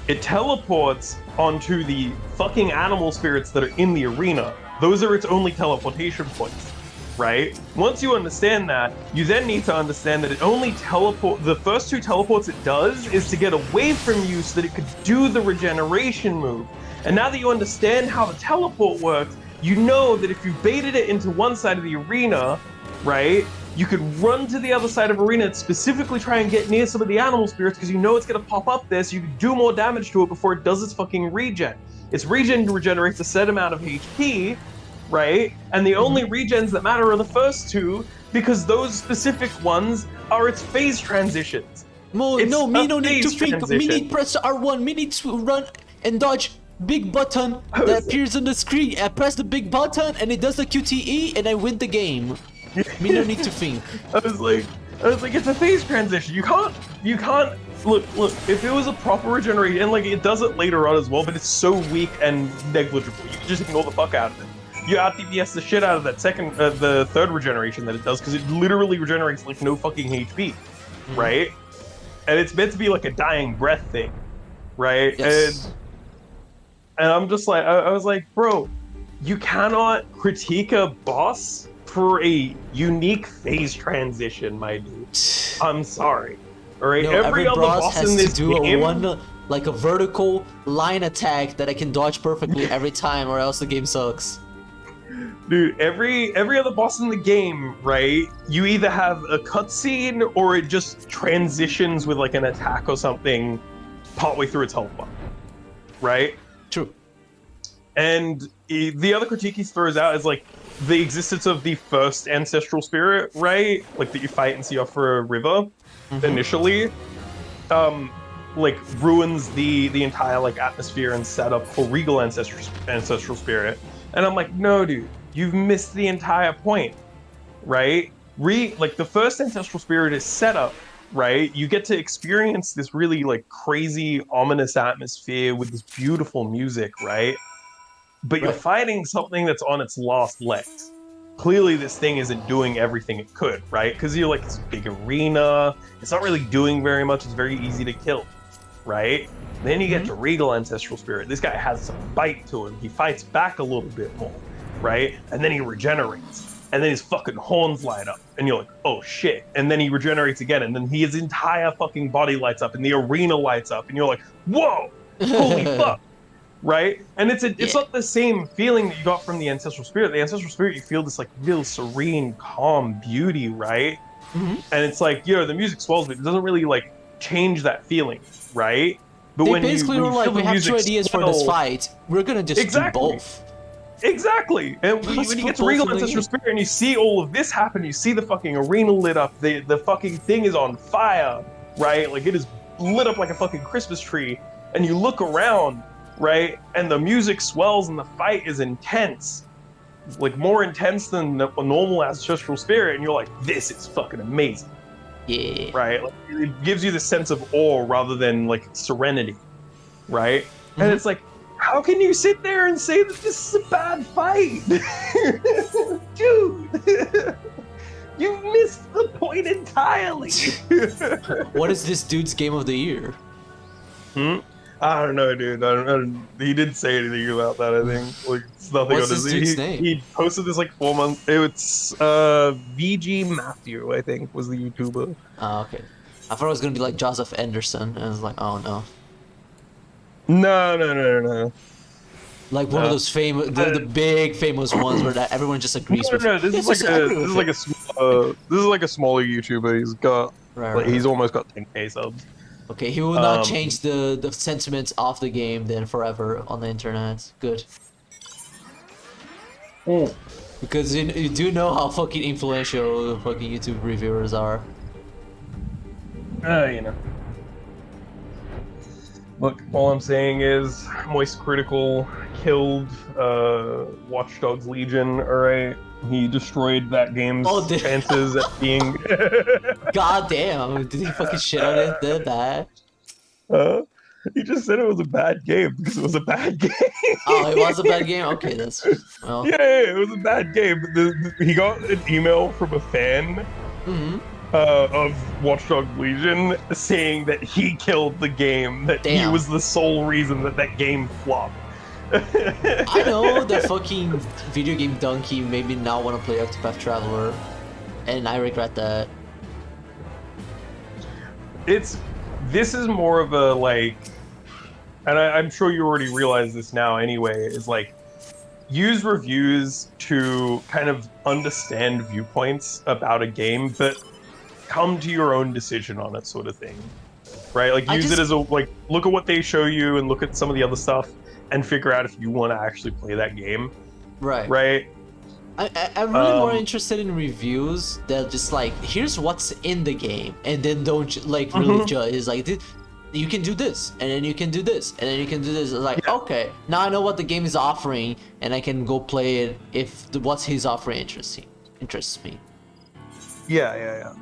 It teleports onto the fucking animal spirits that are in the arena. Those are its only teleportation points, right? Once you understand that, you then need to understand that it only the first 2 teleports it does is to get away from you so that it could do the regeneration move. And now that you understand how the teleport works, you know that if you baited it into one side of the arena, right, you could run to the other side of arena and specifically try and get near some of the animal spirits because you know it's going to pop up there, so you can do more damage to it before it does its fucking regen. Its regen regenerates a set amount of HP, right? And the only regens that matter are the first 2 because those specific ones are its phase transitions. No, me no need to think. Me need press R1. Me need to run and dodge big button that appears on the screen. I press the big button and it does the QTE and I win the game. Me no need to think. I was like, it's a phase transition. You can't. Look. If it was a proper regeneration, and like it does it later on as well, but it's so weak and negligible. You can just ignore the fuck out of it. You out DPS the shit out of that the third regeneration that it does because it literally regenerates like no fucking HP, right? And it's meant to be like a dying breath thing, right? Yes. And I'm just like, I was like, bro, you cannot critique a boss for a unique phase transition, my dude. I'm sorry. All right, No, every other boss has in this to do game, like a vertical line attack that I can dodge perfectly every time, or else the game sucks. dude, every other boss in the game, right? You either have a cutscene or it just transitions with like an attack or something partway through its health bar, right? True. And the other critique he throws out is like the existence of the first ancestral spirit, right? Like that you fight and see off for a river initially, like ruins the entire like atmosphere and setup for regal ancestral spirit. And I'm like, no, dude, you've missed the entire point, right? Like the first ancestral spirit is set up, right? You get to experience this really like crazy, ominous atmosphere with this beautiful music, right? But you're fighting something that's on its last legs. Clearly, this thing isn't doing everything it could, right? Because you're like this big arena. It's not really doing very much. It's very easy to kill, right? Then you get to Regal Ancestral Spirit. This guy has some bite to him. He fights back a little bit more, right? And then he regenerates. And then his fucking horns light up. And you're like, oh shit. And then he regenerates again. And then his entire fucking body lights up. And the arena lights up. And you're like, whoa, holy fuck. Right? And it's not the same feeling that you got from the Ancestral Spirit. The Ancestral Spirit, you feel this like real serene, calm beauty, right? And it's like, the music swells, but it doesn't really like change that feeling, right? But they basically were like, we have 2 ideas for this fight. We're gonna just do both. Exactly. And when you get to Regal Ancestral Spirit and you see all of this happen, you see the fucking arena lit up, the fucking thing is on fire, right? Like it is lit up like a fucking Christmas tree. And you look around, right? And the music swells and the fight is intense. Like more intense than a normal ancestral spirit, and you're like, this is fucking amazing. Yeah. Right? Like, it gives you the sense of awe rather than like serenity. Right? And it's like, how can you sit there and say that this is a bad fight? Dude, you missed the point entirely. What is this dude's game of the year? I don't know, dude. He didn't say anything about that, I think. Like, it's nothing What's on this dude's name? He posted this like 4 months. It's VG Matthew, I think, was the YouTuber. Oh, okay. I thought it was gonna be like Joseph Anderson, and I was like, oh no. No. Like one of those famous, the big famous ones where that everyone just agrees with. No. This is like a smaller YouTuber. He's got he's almost got 10K subs. Okay, he will not change the sentiments of the game then forever on the internet. Good. Because you do know how fucking influential fucking YouTube reviewers are. Look, all I'm saying is Moist Critical killed Watch Dogs Legion, alright? He destroyed that game's chances at being... God damn, did he fucking shit on it that bad? He just said it was a bad game because it was a bad game. Oh, it was a bad game. Okay, that's well. Yeah, it was a bad game. He got an email from a fan Mm-hmm. of Watchdog Legion saying that he killed the game, that he Damn. was the sole reason that that game flopped. I know the fucking video game donkey made me not want to play Octopath Traveler, and I regret that. This is more of a like, and I'm sure you already realize this now anyway, is like, use reviews to kind of understand viewpoints about a game, but come to your own decision on it, sort of thing, right? Like, use it as a, like, look at what they show you and look at some of the other stuff and figure out if you want to actually play that game. Right? I'm really more interested in reviews that just like, here's what's in the game, and then don't like really judge. It's like, you can do this, and then you can do this, and then you can do this. It's like, okay, now I know what the game is offering, and I can go play it if what's he's offering interests me. Yeah.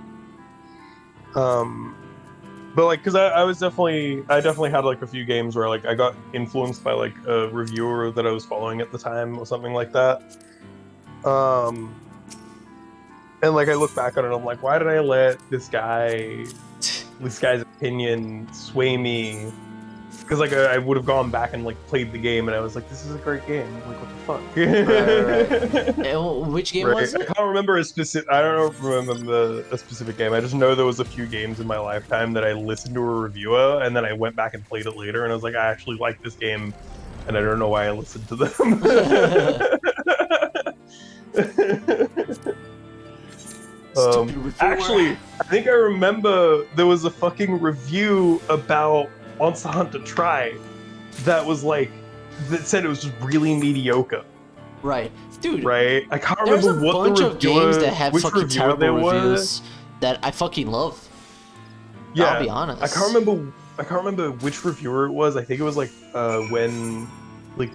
But like, because I definitely had like a few games where like I got influenced by like a reviewer that I was following at the time or something like that. And like I look back on it, I'm like, why did I let this guy's opinion sway me? Because like I would have gone back and like played the game, and I was like, this is a great game. Like, what the fuck? Right. Which game was it? I can't remember a specific. I don't remember a specific game. I just know there was a few games in my lifetime that I listened to a reviewer, and then I went back and played it later, and I was like, I actually like this game, and I don't know why I listened to them. Actually, I think I remember there was a fucking review about Monster Hunter Tri that was like, that said it was just really mediocre. Right, dude. Right, I can't remember what the reviewer, of games that have which fucking reviewer terrible reviews that I fucking love. Yeah, I'll be honest. I can't remember which reviewer it was. I think it was like when like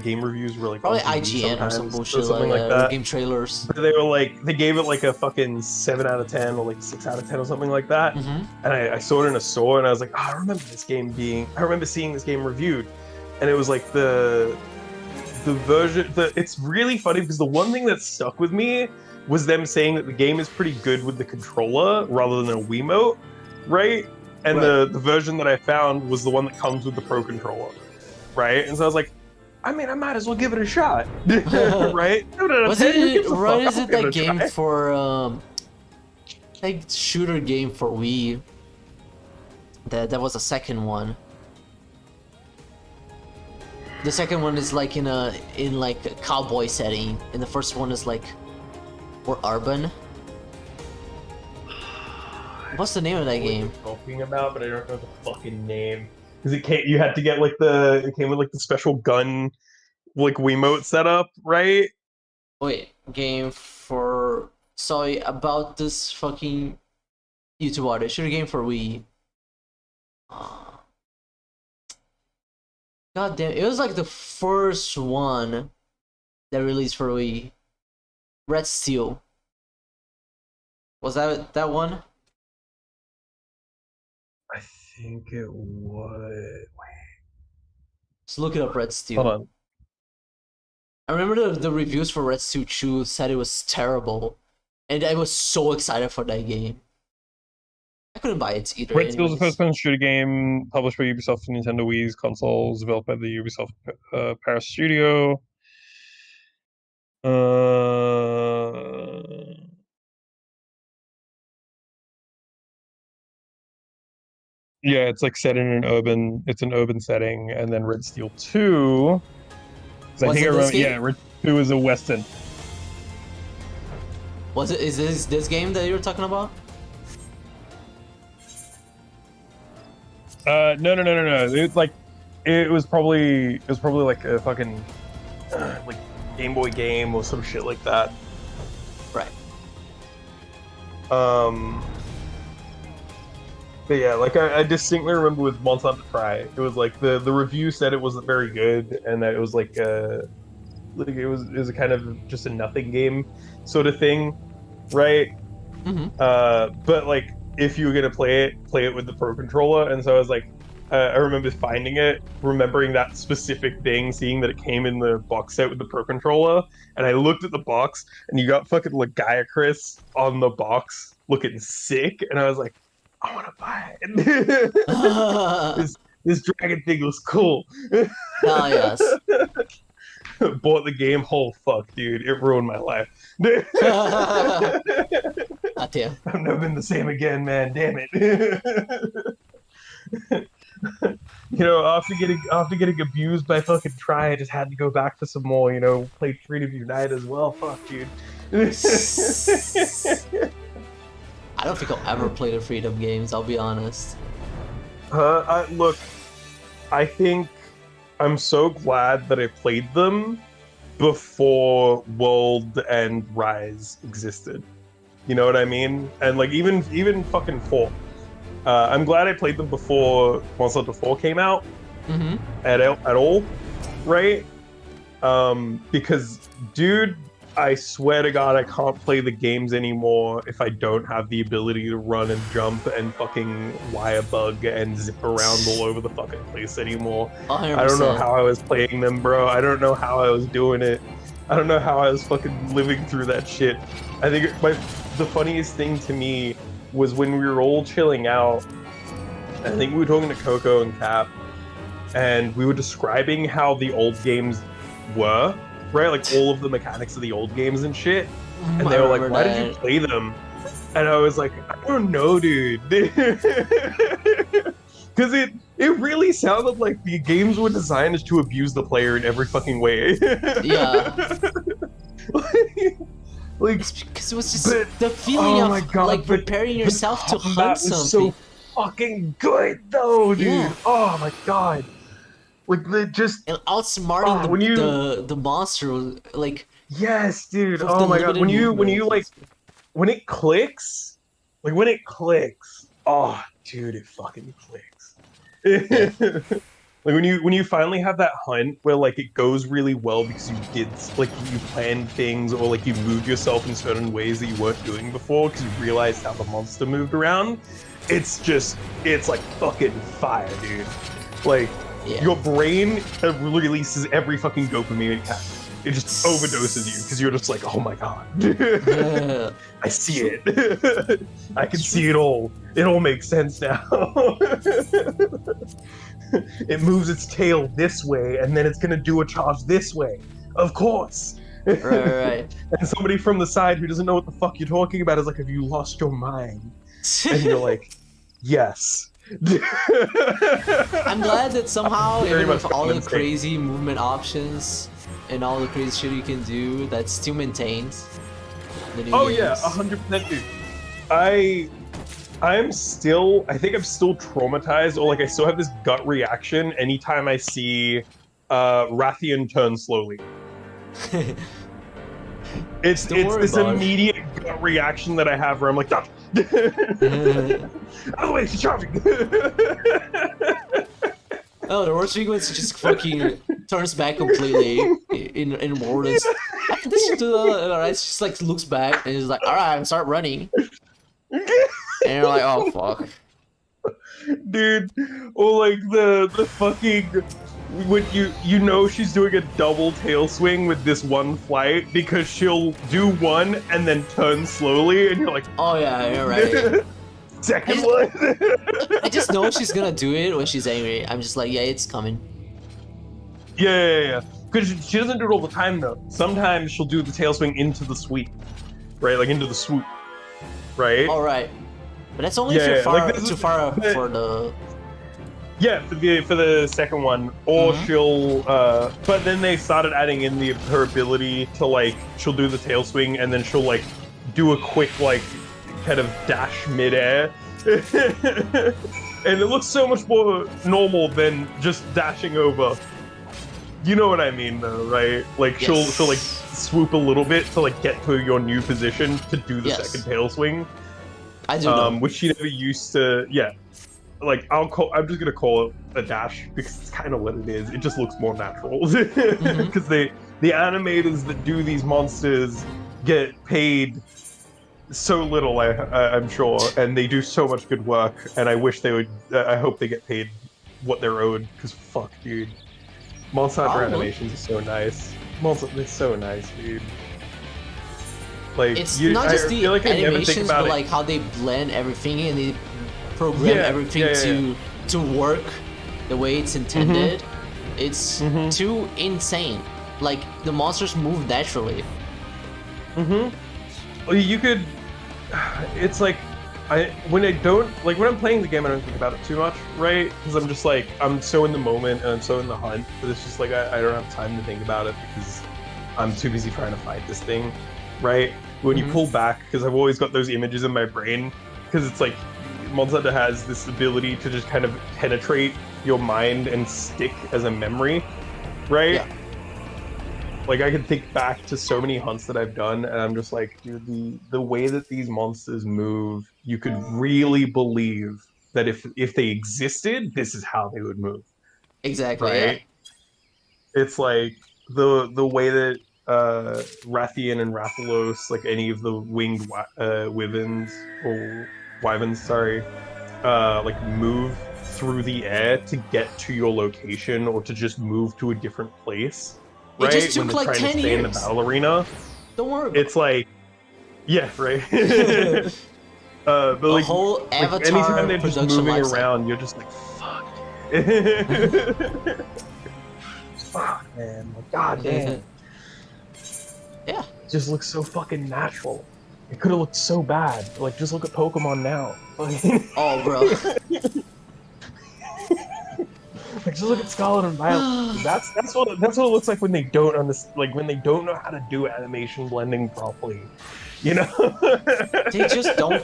game reviews were like probably IGN or some bullshit, or something like that. Game trailers. But they were like, they gave it like a fucking 7 out of 10 or like 6 out of 10 or something like that. And I saw it in a store, and I was like, oh, I remember seeing this game reviewed, and it was like the version. It's really funny because the one thing that stuck with me was them saying that the game is pretty good with the controller rather than a Wiimote, right? And the version that I found was the one that comes with the Pro controller, right? And so I was like, I mean, I might as well give it a shot, right? Was it that game for like shooter game for Wii? That was the second one. The second one is like in like a cowboy setting, and the first one is like more urban. What's the name of that game? Talking about, but I don't know the fucking name. Because you had to get like it came with like the special gun, like Wiimote setup, right? Wait, game for, sorry about this fucking YouTube audio. Shooter game for Wii. God damn, it was like the first one that released for Wii. Red Steel. Was that one? I think it was. Just look it up, Red Steel. Hold on. I remember the reviews for Red Steel 2 said it was terrible, and I was so excited for that game. I couldn't buy it either. Red Steel is a first-person shooter game published by Ubisoft and Nintendo Wii's consoles, developed by the Ubisoft Paris studio. Yeah, it's like set in an urban setting, and then Red Steel 2. I think I remember. Yeah, Red Steel 2 is a western. Is this game that you were talking about? No. It's like it was probably like a fucking like Game Boy game or some shit like that. Right. But yeah, like I distinctly remember with Monster Hunter Tri, it was like the review said it wasn't very good, and that it was like it was a kind of just a nothing game sort of thing, right? But like if you were gonna play it with the Pro controller, and so I was like, I remember finding it, remembering that specific thing, seeing that it came in the box set with the Pro Controller, and I looked at the box, and you got fucking Chris on the box, looking sick, and I was like, I want to buy it. Hell this dragon thing looks cool. yes. Bought the game. Oh fuck, dude, it ruined my life. God damn. I've never been the same again, man. Damn it. After getting abused by fucking Try, I just had to go back for some more. Played Freedom Unite as well. Fuck, dude. I don't think I'll ever play the Freedom games, I'll be honest. Look, I think I'm so glad that I played them before World and Rise existed. You know what I mean? And like even fucking 4. I'm glad I played them before Monster Hunter 4 came out. Mm-hmm. At all, right? Because, dude, I swear to God, I can't play the games anymore if I don't have the ability to run and jump and fucking wire bug and zip around all over the fucking place anymore. 100%. I don't know how I was playing them, bro. I don't know how I was doing it. I don't know how I was fucking living through that shit. I think the funniest thing to me was when we were all chilling out. I think we were talking to Coco and Cap, and we were describing how the old games were, right? Like all of the mechanics of the old games and shit. And they were like, why did you play them? And I was like, I don't know, dude. Because it really sounded like the games were designed to abuse the player in every fucking way. Yeah. Like, it's because it was just the feeling of preparing yourself to hunt something. Was so fucking good, though, dude. Yeah. Oh my god. Like and outsmarting the monster, like. Yes, dude. Oh my god. When it clicks, oh, dude, it fucking clicks. Yeah. Like when you finally have that hunt where like it goes really well because you planned things, or like you moved yourself in certain ways that you weren't doing before because you realized how the monster moved around. It's like fucking fire, dude. Like your brain releases every fucking dopamine it can. It just overdoses you because you're just like, oh my god. I see it. I can see it all. It all makes sense now. It moves its tail this way, and then it's gonna do a charge this way. Of course. Right. And somebody from the side who doesn't know what the fuck you're talking about is like, have you lost your mind? And you're like, yes. I'm glad that somehow, even with all the mistake. crazy movement options and all the crazy shit you can do, that still maintains. Oh yeah, 100%, dude. I think I'm still traumatized, or like I still have this gut reaction anytime I see Rathian turn slowly. It's this immediate gut reaction that I have where I'm like, oh wait, she's charging. Oh, the worst sequence just fucking turns back completely in Warden's. This should do that. Alright, she just like looks back and is like, alright, I'm start running. And you're like, oh fuck. Dude, or like the fucking when you know she's doing a double tail swing with this one flight because she'll do one and then turn slowly and you're like, oh yeah, you're right. Second one. I just know she's gonna do it when she's angry. I'm just like, yeah, it's coming. Yeah. Because she doesn't do it all the time though. Sometimes she'll do the tail swing into the sweep, right? Like into the swoop, right? All right, but that's only if you're too far for the. Yeah, for the second one, or she'll. But then they started adding in her ability to like she'll do the tail swing and then she'll like do a quick like kind of dash midair, and it looks so much more normal than just dashing over. You know what I mean, though, right? Like she'll like swoop a little bit to like get to your new position to do the second tail swing. I do know. Which she never used to. Yeah, like I'm just gonna call it a dash because it's kind of what it is. It just looks more natural because the animators that do these monsters get paid so little, I'm sure, and they do so much good work. And I wish they would. I hope they get paid what they're owed. Because fuck, dude, Monster Hunter animations are so nice. They're so nice, dude. Like it's not just the like animations, but like how they blend everything and they program everything to work the way it's intended. It's too insane. Like the monsters move naturally. Well, you could. It's like when I'm playing the game, I don't think about it too much, right? Because I'm just like I'm so in the moment and I'm so in the hunt, but it's just like I don't have time to think about it because I'm too busy trying to fight this thing, right? When you pull back, because I've always got those images in my brain, because it's like Monster Hunter has this ability to just kind of penetrate your mind and stick as a memory, right? Yeah. Like I can think back to so many hunts that I've done, and I'm just like, dude, the way that these monsters move, you could really believe that if they existed, this is how they would move. Exactly. Right? Yeah. It's like the way that Rathian and Rathalos, like any of the winged wyverns or wyverns, sorry, like move through the air to get to your location or to just move to a different place. Right? It just took when they're like trying 10 to stay years. in the battle arena. Don't worry. It's like, yeah, right. But like, whole Avatar anytime they're just production moving lifecycle. around, you're just like, fuck. Fuck, man. Like, god damn. Yeah. It just looks so fucking natural. It could have looked so bad. Like, just look at Pokemon now. Oh, bro. Like, just look at Scarlet and Violet. That's what it looks like when they don't understand, like when they don't know how to do animation blending properly. You know? They just don't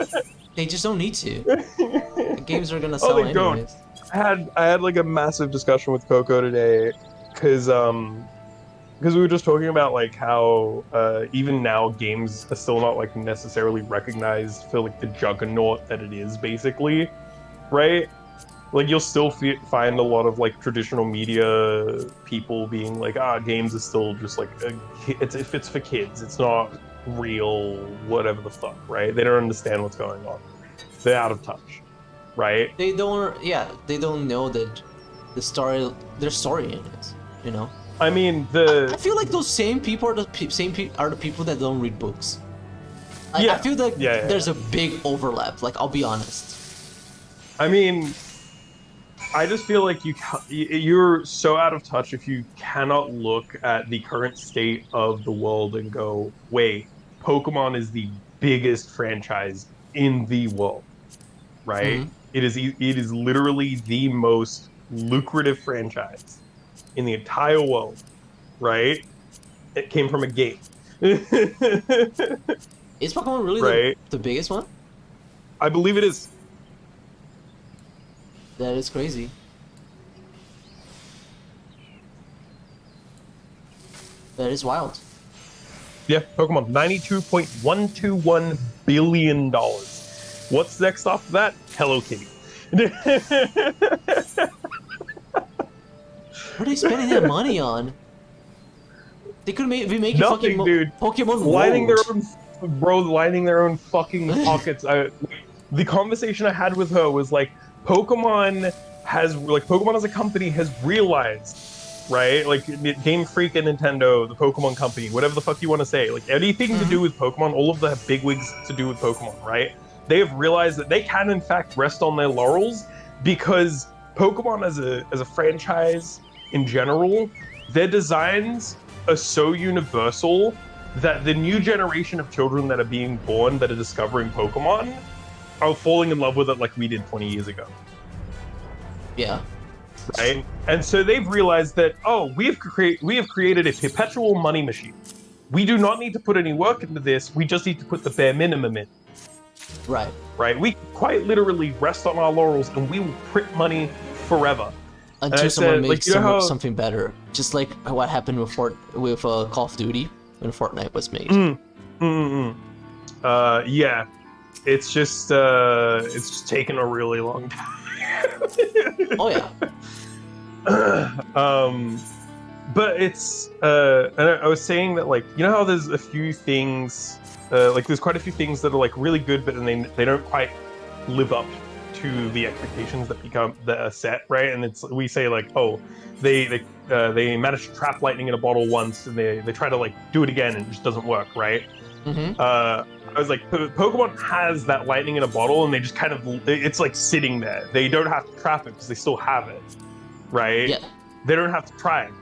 need to. The games are gonna sell they anyways. don't. I had like a massive discussion with Coco today because we were just talking about like how even now games are still not like necessarily recognized for like the juggernaut that it is, basically, right? Like you'll still find a lot of like traditional media people being like, games are still just like if it's for kids, it's not real, whatever the fuck, right? They don't understand what's going on. They're out of touch, right? They don't know that their story in it, you know? I mean, I feel like those same people are the people that don't read books. I feel like there's a big overlap, like I'll be honest. I mean, I just feel like you're so out of touch if you cannot look at the current state of the world and go, wait, Pokemon is the biggest franchise in the world, right? Mm-hmm. It is literally the most lucrative franchise in the entire world, right? It came from a game. Is Pokemon really the biggest one? I believe it is. That is crazy. That is wild. Yeah, Pokemon, $92.121 billion. What's next after that? Hello Kitty. What are they spending that money on? They could be making nothing, fucking dude. Pokemon lining World. lining their own fucking pockets. The conversation I had with her was like, Pokemon as a company has realized, right? Like Game Freak and Nintendo, the Pokemon company, whatever the fuck you want to say, like anything to do with Pokemon, all of the bigwigs to do with Pokemon, right? They have realized that they can in fact rest on their laurels because Pokemon as a franchise in general, their designs are so universal that the new generation of children that are being born that are discovering Pokemon are falling in love with it like we did 20 years ago. Yeah. Right? And so they've realized that, we have created a perpetual money machine. We do not need to put any work into this, we just need to put the bare minimum in. Right. Right? We quite literally rest on our laurels and we will print money forever. Until someone makes something better. Just like what happened with Call of Duty when Fortnite was made. Yeah. It's just taken a really long time. Oh yeah. But it's and I was saying that, like, you know how there's a few things, like there's quite a few things that are like really good, but then they don't quite live up to the expectations that are set, right? And we say like, oh, they managed to trap lightning in a bottle once, and they try to like do it again, and it just doesn't work, right? I was like, Pokemon has that lightning in a bottle, and they just kind of, it's like sitting there. They don't have to trap it because they still have it, right? Yeah. They don't have to try it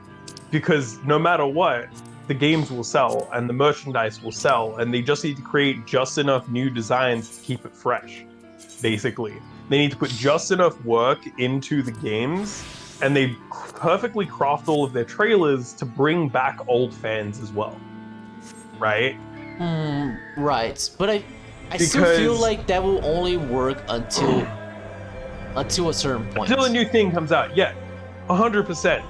because no matter what, the games will sell and the merchandise will sell, and they just need to create just enough new designs to keep it fresh, basically. They need to put just enough work into the games, and they perfectly craft all of their trailers to bring back old fans as well, right? Right, but I still feel like that will only work until a certain point. Until a new thing comes out, yeah, 100%.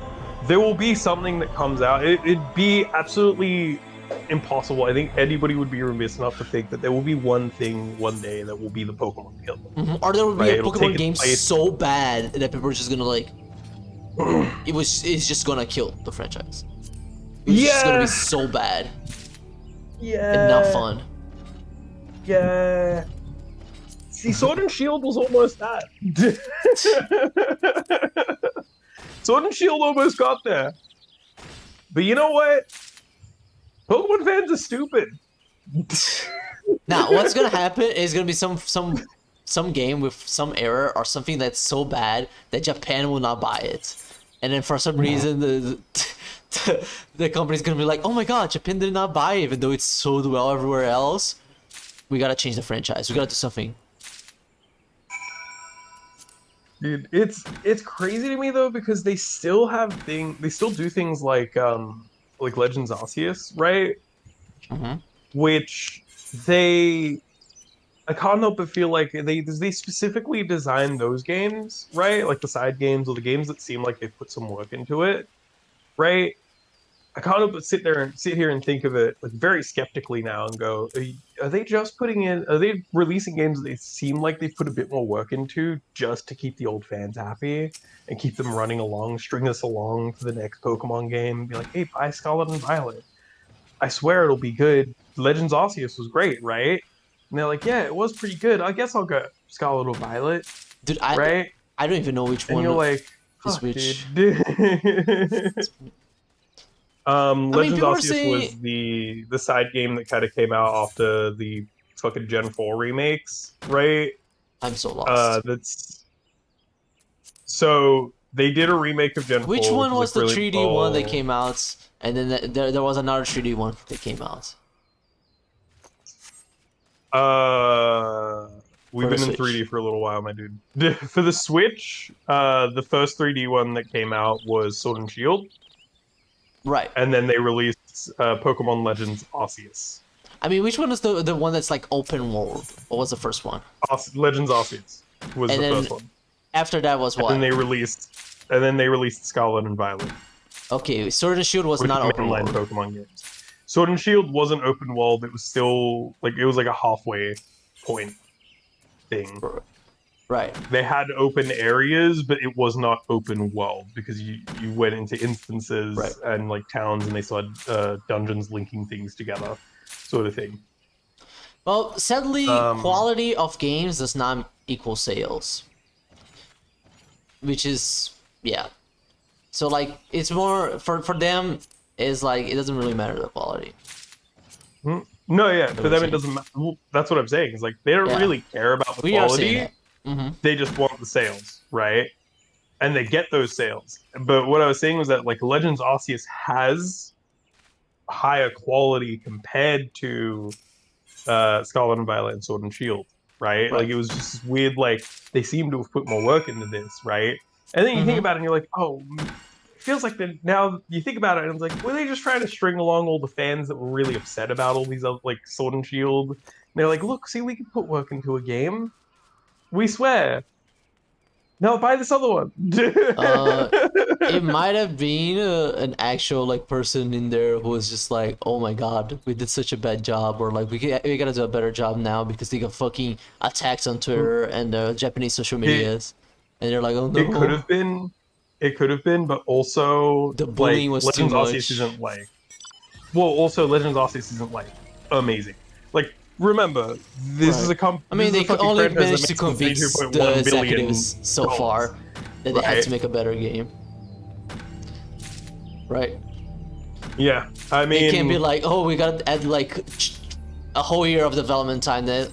There will be something that comes out. It'd be absolutely impossible. I think anybody would be remiss enough to think that there will be one thing one day that will be the Pokemon killer. Or there will be a Pokemon game so bad that people are just gonna like, it's just gonna kill the franchise. It's just gonna be so bad. Yeah. And not fun. Yeah. See, Sword and Shield was almost that. Sword and Shield almost got there. But you know what? Pokemon fans are stupid. Now, what's gonna happen is gonna be some game with some error or something that's so bad that Japan will not buy it. And then for some reason the company's gonna be like, oh my god, Japan did not buy it even though it's sold well everywhere else. We gotta change the franchise. We gotta do something. Dude, it's crazy to me though because they still do things like Legends Arceus, right? Which I can't help but feel like they specifically designed those games, right? Like the side games or the games that seem like they've put some work into it, right? I can't help but sit here and think of it like very skeptically now and go, are they releasing games that they seem like they've put a bit more work into just to keep the old fans happy and keep them running along, string us along for the next Pokemon game, be like, hey, buy Scarlet and Violet. I swear it'll be good. Legends Arceus was great, right? And they're like, yeah, it was pretty good. I guess I'll go Scarlet or Violet. Dude, right? I don't even know which one. And you're like, is which. Legends Arceus was the side game that kind of came out after the fucking Gen 4 remakes, right? I'm so lost. So they did a remake of Gen 4. Which one was the 3D one that came out? And then there was another 3D one that came out. We've been in 3D for a little while, my dude. For the Switch, the first 3D one that came out was Sword and Shield. Right. And then they released Pokemon Legends Arceus. I mean, which one is the one that's like open world? What was the first one? Legends Arceus was the first one. After that was what? And then they released Scarlet and Violet. Okay, Sword and Shield was not open world. Pokemon games. Sword and Shield wasn't open world. It was still like a halfway point thing. Right. They had open areas, but it was not open world because you went into instances and like towns, and they saw dungeons linking things together, sort of thing. Well, sadly, quality of games does not equal sales, which is So like it's more for them. Is like it doesn't really matter the quality. No, yeah, for them it doesn't matter. Well, that's what I'm saying. Is like they don't really care about the quality. They just want the sales, right? And they get those sales. But what I was saying was that like Legends Arceus has higher quality compared to Scarlet and Violet and Sword and Shield, right? Like it was just weird. Like they seem to have put more work into this, right? And then you think about it, and you're like, oh. Feels like now you think about it and it's like, were they just trying to string along all the fans that were really upset about all these other, like Sword and Shield? And they're like, look, see, we can put work into a game. We swear. No, buy this other one. It might have been an actual like person in there who was just like, oh my god, we did such a bad job, or like we gotta do a better job now because they got fucking attacks on Twitter and Japanese social medias, and they're like, oh no. It could have been, but also the bullying was Legends too much. Arceus isn't like. Well, also Legends Arceus isn't like amazing. Like remember, this is a I mean, they only managed to fucking convince $22.1 the billion executives so far that they had Right. to make a better game. Right? Yeah, I mean, It can't be like, oh, we gotta add like a whole year of development time. The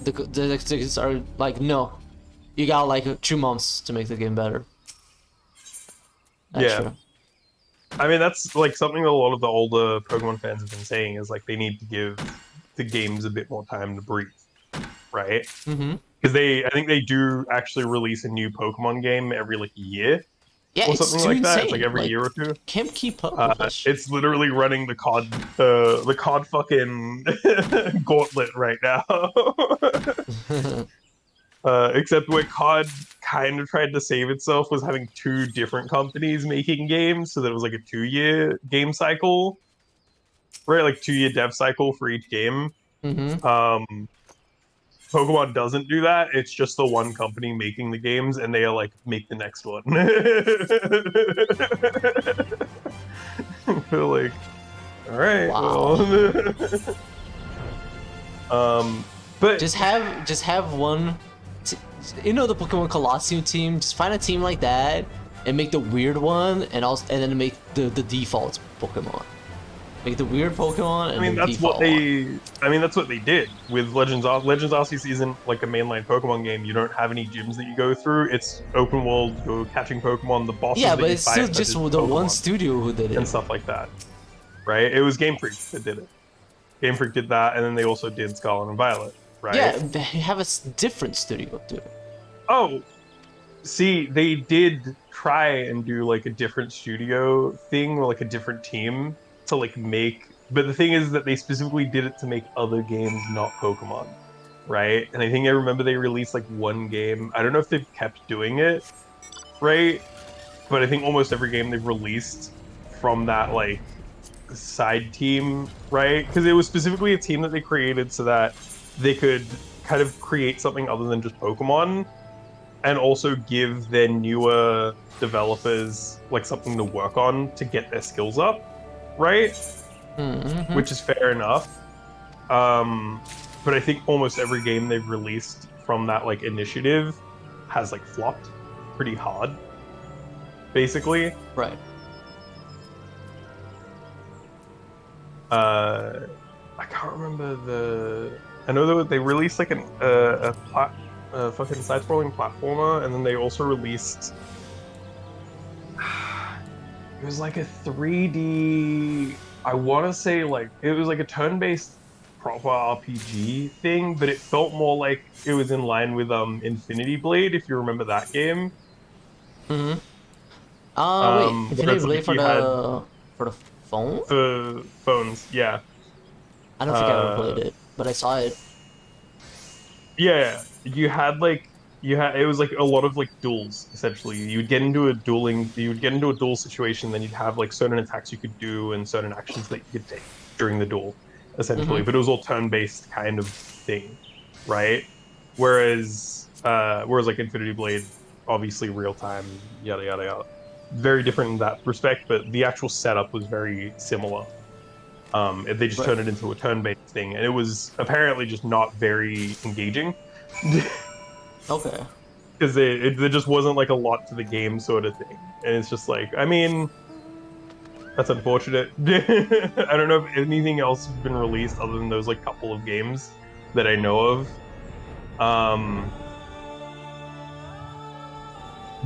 executives are like, no, you got like 2 months to make the game better. yeah. Extra. I mean, that's like something that a lot of the older Pokemon fans have been saying is like they need to give the games a bit more time to breathe, right? Mm-hmm. Because I think they do actually release a new Pokemon game every like year Yeah, or it's something too like that. It's like insane. every Like, year or two. can't keep up with this. It's literally running the COD fucking gauntlet right now. Except where COD kind of tried to save itself was having two different companies making games, so that it was like a 2 year game cycle, right? Like 2 year dev cycle for each game. Mm-hmm. Um, Pokemon doesn't do that. It's just the one company making the games, and they are like, make the next one. Feel like, all right, Wow. well, but Just have one. You know the Pokemon Colosseum team. Just find a team like that and make the weird one, and then make the default Pokemon. Make the weird Pokemon and I mean, the default one. that's what they did with Legends Arceus isn't like a mainline Pokemon game. You don't have any gyms that you go through. It's open world. You're catching Pokemon. The bosses Yeah, that but you it's fight still are just the one Pokemon studio who did and it. stuff like that, right? It was Game Freak that did it. Game Freak did that, and then they also did Scarlet and Violet, right? Yeah, they have a different studio too. Oh, see, they did try and do like a different studio thing or like a different team to like make, but the thing is that they specifically did it to make other games, not Pokemon, right? And I think I remember they released like one game. I don't know if they've kept doing it, right? But I think almost every game they've released from that like side team, right? Because it was specifically a team that they created so that they could kind of create something other than just Pokemon and also give their newer developers like something to work on to get their skills up, right? Mm-hmm. Which is fair enough. But I think almost every game they've released from that like initiative has like flopped pretty hard, basically. Right. I can't remember the. I know that they released like a fucking side-scrolling platformer, and then they also released. It was like a 3D. I want to say like it was like a turn-based proper RPG thing, but it felt more like it was in line with Infinity Blade, if you remember that game. Mm-hmm. Wait, Where Infinity it's Blade like you had for the phone? for phones, yeah. I don't think I ever played it, but I saw it. Yeah, you had it was like a lot of like duels essentially. You would get into a duel situation, then you'd have like certain attacks you could do and certain actions that you could take during the duel, essentially. Mm-hmm. But it was all turn-based kind of thing, right? Whereas like Infinity Blade, obviously real time, yada yada yada. Very different in that respect, but the actual setup was very similar. They just Right. turned it into a turn-based thing, and it was apparently just not very engaging Okay. because there just wasn't like a lot to the game sort of thing. And it's just like, I mean, that's unfortunate. I don't know if anything else has been released other than those like couple of games that I know of.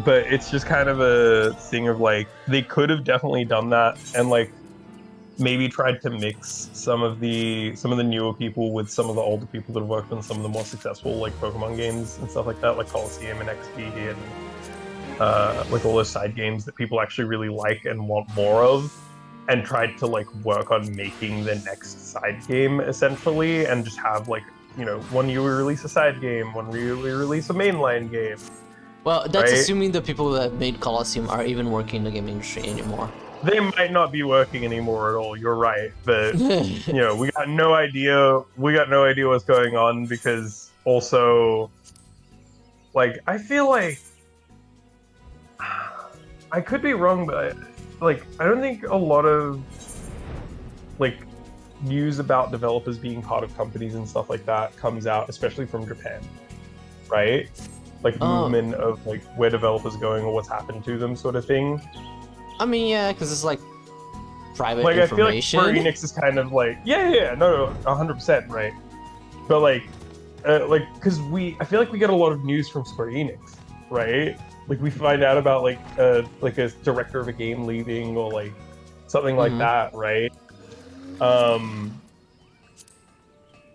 But it's just kind of a thing of like they could have definitely done that and like maybe tried to mix some of the newer people with some of the older people that have worked on some of the more successful like Pokemon games and stuff like that, like Coliseum and XP and like all those side games that people actually really like and want more of, and tried to like work on making the next side game essentially, and just have like, you know, one year we release a side game, one year we release a mainline game. Well, that's Right? assuming the people that made Colosseum are even working in the game industry anymore. They might not be working anymore at all. You're right, but you know, we got no idea. We got no idea what's going on because also, like, I feel like I could be wrong, but like, I don't think a lot of like news about developers being part of companies and stuff like that comes out, especially from Japan, right? Like movement of like where developers are going or what's happened to them, sort of thing. I mean, yeah, because it's like private Like I feel like information. Square Enix is kind of like, no, 100%, right? But like, because I feel like we get a lot of news from Square Enix, right? Like we find out about like a director of a game leaving or like something like that, right?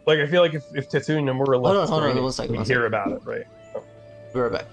Like I feel like if Tetsuya Nomura left Square Enix, we hear about it, right? Oh. Be right back.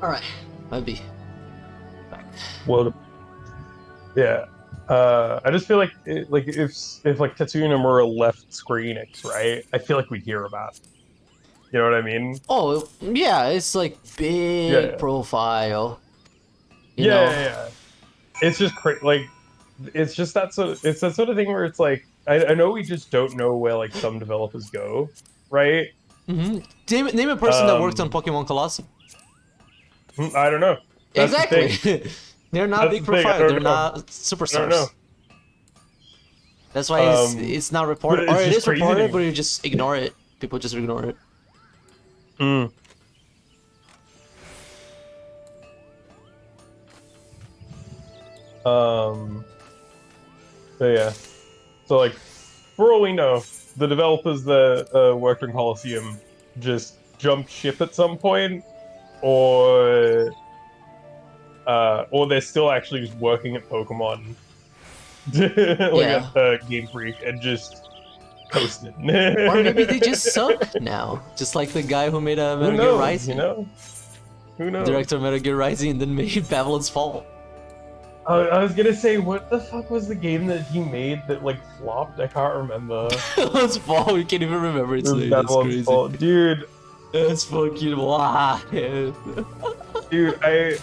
All right, might be back. Well, yeah. I just feel like if like Tetsuya Nomura left Square Enix, right? I feel like we'd hear about it. You know what I mean? Oh yeah, it's like big profile. You know? Yeah. It's just like it's just that sort of thing where it's like I know we just don't know where like some developers go, right? Name a person that worked on Pokemon Colosseum. I don't know. That's exactly. They're not big profile. They're not superstars. That's why it's not reported. Or it is reported, but you just ignore it. People just ignore it. So yeah. So like, for all we know, the developers that worked on Colosseum just jumped ship at some point, or they're still actually just working at Pokemon, at Game Freak, and just coasted. Or maybe they just suck now, just like the guy who made a Metal Gear Rising. You know, who knows? Director of Metal Gear Rising, and then made Babylon's Fall. I was gonna say, what the fuck was the game that he made that like flopped? I can't remember. Babylon's Fall. We can't even remember its name. That's crazy. Fall. Dude. That's fucking wild. Dude, I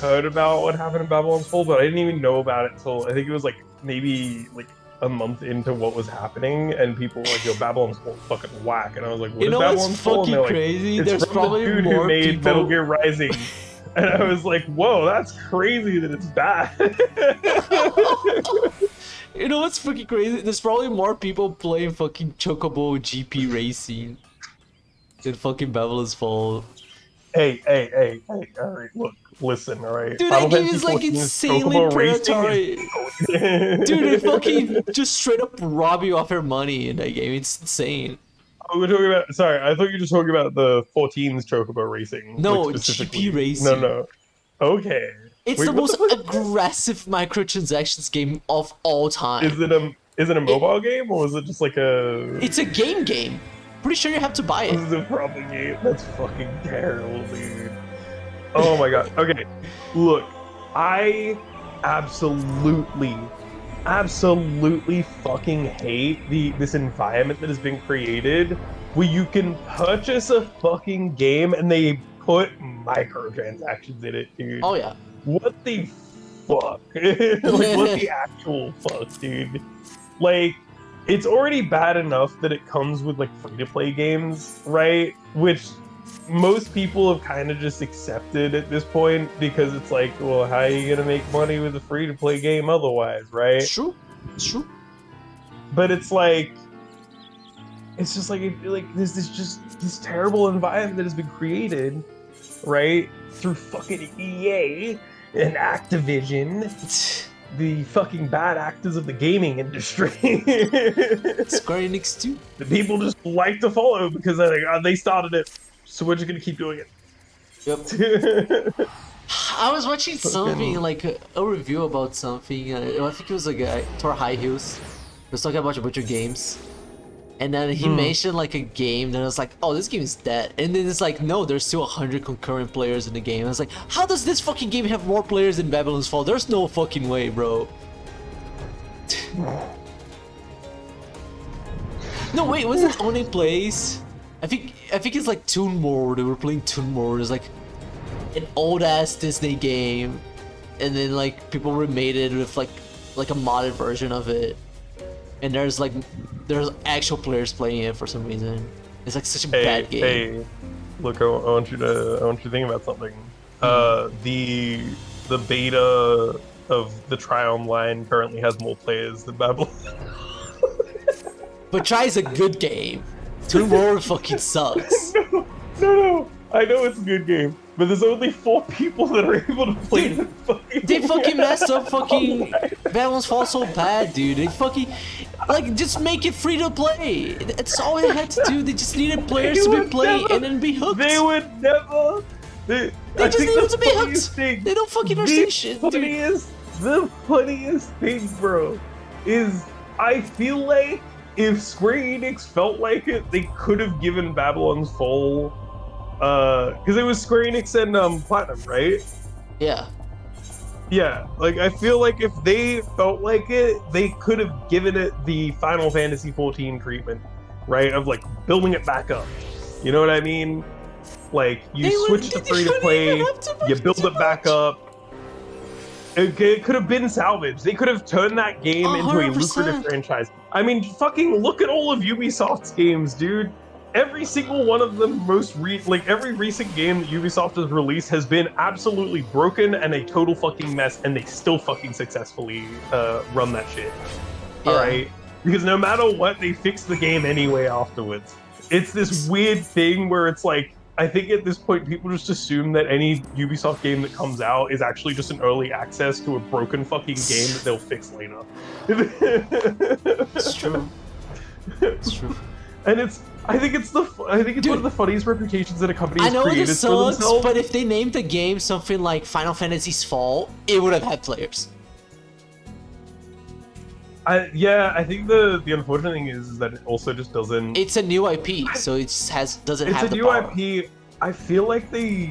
heard about what happened in Babylon's Fall, but I didn't even know about it until I think it was like maybe like a month into what was happening, and people were like, "Yo, Babylon's Fall fucking whack," and I was like, "What is Babylon's Fall?" You know what's fucking crazy? Like, There's probably the dude more who made people... Metal Gear Rising, and I was like, "Whoa, that's crazy that it's bad." You know what's fucking crazy? There's probably more people playing fucking Chocobo GP Racing than fucking Babylon's Fall. Hey, all right, look, listen, all right? Dude, that game is like insanely predatory. Dude, they fucking just straight up rob you off your money in that game. It's insane. Oh, we're talking about, sorry, I thought you were just talking about the 14's Chocobo Racing. No, like, GP Racing. No. Okay. It's the most aggressive microtransactions game of all time. Is it a mobile game, or is it just like a... It's a game. Pretty sure you have to buy it. This is a proper game. That's fucking terrible, dude. Oh my god. Okay, look, I absolutely fucking hate this environment that has been created where you can purchase a fucking game and they put microtransactions in it, dude. Oh yeah. What the fuck? Like, what the actual fuck, dude? Like, it's already bad enough that it comes with like free-to-play games, right? Which most people have kind of just accepted at this point because it's like, well, how are you gonna make money with a free-to-play game otherwise, right? It's true. But it's like, it's just like there's this terrible environment that has been created, right, through fucking EA and Activision, the fucking bad actors of the gaming industry. Square Enix too. The people just like to follow because they're like, oh, they started it, so we're just gonna keep doing Yep. it. I was watching something Fucking- like a review about something. I think it was a guy, Thor High Heels. He was talking about a bunch of games, and then he mentioned like a game that I was like, "Oh, this game is dead." And then it's like, "No, there's still 100 concurrent players in the game." I was like, "How does this fucking game have more players than Babylon's Fall? There's no fucking way, bro." No, wait, was it only plays? I think it's like Toon World. They were playing Toon World. It's like an old ass Disney game, and then like people remade it with like a modded version of it, and there's actual players playing it for some reason. It's like such a bad game. Hey, look, I want you to think about something. The beta of the Try Online currently has more players than Babylon. But Try is a good game. Toon World fucking sucks. No, I know it's a good game, but there's only 4 people that are able to play Dude, the fucking They fucking messed up fucking Online. Babylon's Fall so bad, dude. They fucking like just make it free to play. That's all they had to do. They just needed players They to be would playing never- and then be hooked. They would never. They I just think need the to be funniest hooked. thing- They don't fucking the understand shit, dude. The funniest thing, bro, is I feel like if Square Enix felt like it, they could have given Babylon's Fall, because it was Square Enix and Platinum, right? Yeah. Yeah, like I feel like if they felt like it, they could have given it the Final Fantasy XIV treatment, right? Of like building it back up. You know what I mean? Like you switch to free to play, you build it back up. It could have been salvaged. They could have turned that game into a 100%. lucrative franchise. I mean, fucking look at all of Ubisoft's games, dude. Every single one of them, every recent game that Ubisoft has released has been absolutely broken and a total fucking mess, and they still fucking successfully run that shit. Yeah. Alright? Because no matter what, they fix the game anyway afterwards. It's this weird thing where it's like, I think at this point people just assume that any Ubisoft game that comes out is actually just an early access to a broken fucking game that they'll fix later. It's true. It's true. And I think it's Dude, one of the funniest reputations that a company I has know created this for sucks, themselves. but if they named the game something like Final Fantasy's Fall, it would have had players. I think the unfortunate thing is that it also just doesn't. It's a new IP, so it just doesn't It's have a the new power. IP. I feel like they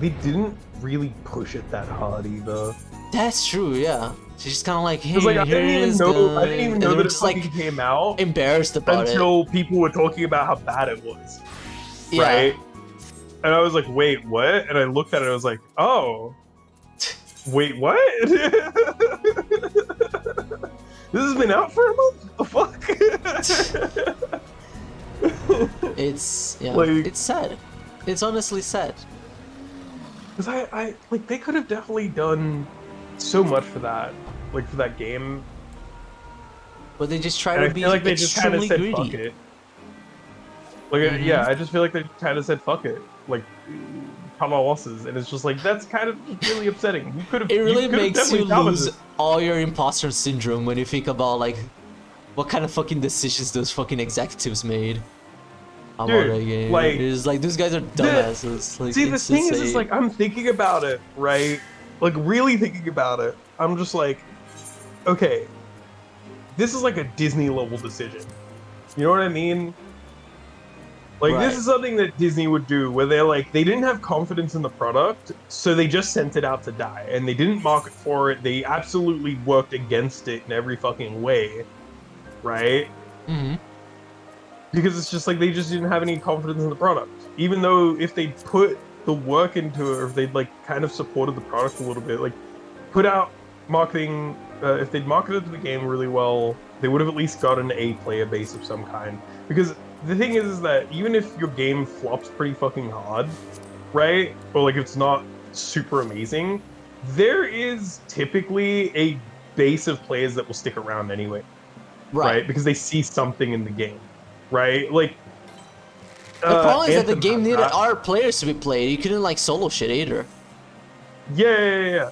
didn't really push it that hard either. That's true, yeah. She's just kind of like, hey, Because like I here didn't it even is, know and they that were it just fucking like came out embarrassed about until people were talking about how bad it was. it. Yeah. Right? And I was like, wait, what? And I looked at it, I was like, oh. Wait, what? This has been out for a month? The fuck? It's Like- it's sad. It's honestly sad. Because I like they could have definitely done so much for that, like for that game. But they just try And I to be feel like they just kind of extremely said fuck greedy. it. Like yeah, I just feel like they kind of said fuck it, like cut our losses, and it's just like that's kind of just really upsetting. You could have. It really makes you lose all your imposter syndrome when you think about like what kind of fucking decisions those fucking executives made about Dude, that game. like- It's like those guys are dumbasses. Like, See, the it's thing is, insane. it's like I'm thinking about it, right? Like really thinking about it. I'm just like, okay, this is like a Disney level decision. You know what I mean? Like Right. this is something that Disney would do, where they're like they didn't have confidence in the product, so they just sent it out to die, and they didn't market for it. They absolutely worked against it in every fucking way, right? Mhm. Because it's just like they just didn't have any confidence in the product. Even though if they put the work into it, or if they'd like kind of supported the product a little bit, like put out marketing, if they'd marketed the game really well, they would have at least gotten a player base of some kind. Because the thing is that even if your game flops pretty fucking hard, right? Or like it's not super amazing, there is typically a base of players that will stick around anyway. Right? Because they see something in the game. Right? Like The problem is that the Anthem game has needed that. our players to be played. You couldn't like solo shit either. Yeah.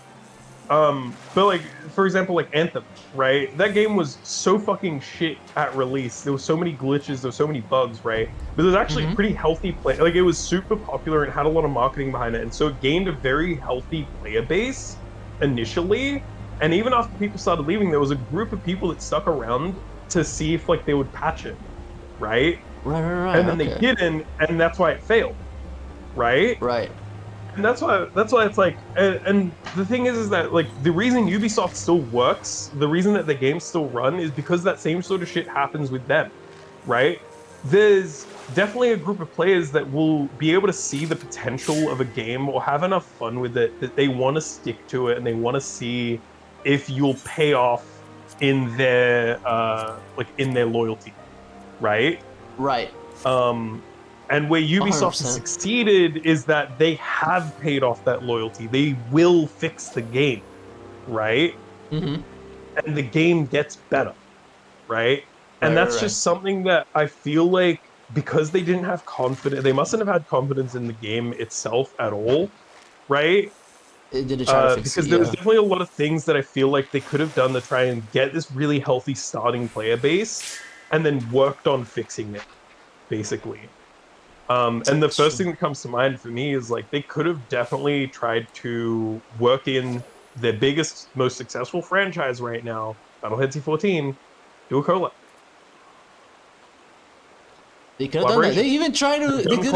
But like, for example, like Anthem, right? That game was so fucking shit at release. There was so many glitches, there was so many bugs, right? But it was actually pretty healthy play. Like, it was super popular and had a lot of marketing behind it, and so it gained a very healthy player base initially. And even after people started leaving, there was a group of people that stuck around to see if like they would patch it, right? Right. And then they didn't, and that's why it failed, right? Right. And that's why it's like, and the thing is that like the reason Ubisoft still works, the reason that the games still run is because that same sort of shit happens with them, right? There's definitely a group of players that will be able to see the potential of a game or have enough fun with it that they want to stick to it and they want to see if you'll pay off in their like in their loyalty, right? Right. And where Ubisoft 100%. has succeeded is that they have paid off that loyalty. They will fix the game, right? Mm-hmm. And the game gets better, right? And that's just something that I feel like because they didn't have confidence, they mustn't have had confidence in the game itself at all, right? It didn't try to fix Because it, there was definitely a lot of things that I feel like they could have done to try and get this really healthy starting player base and then worked on fixing it, basically. And the first thing that comes to mind for me is like they could have definitely tried to work in their biggest, most successful franchise right now, Final Fantasy XIV, do a collab. They could have done that. They even tried to. They did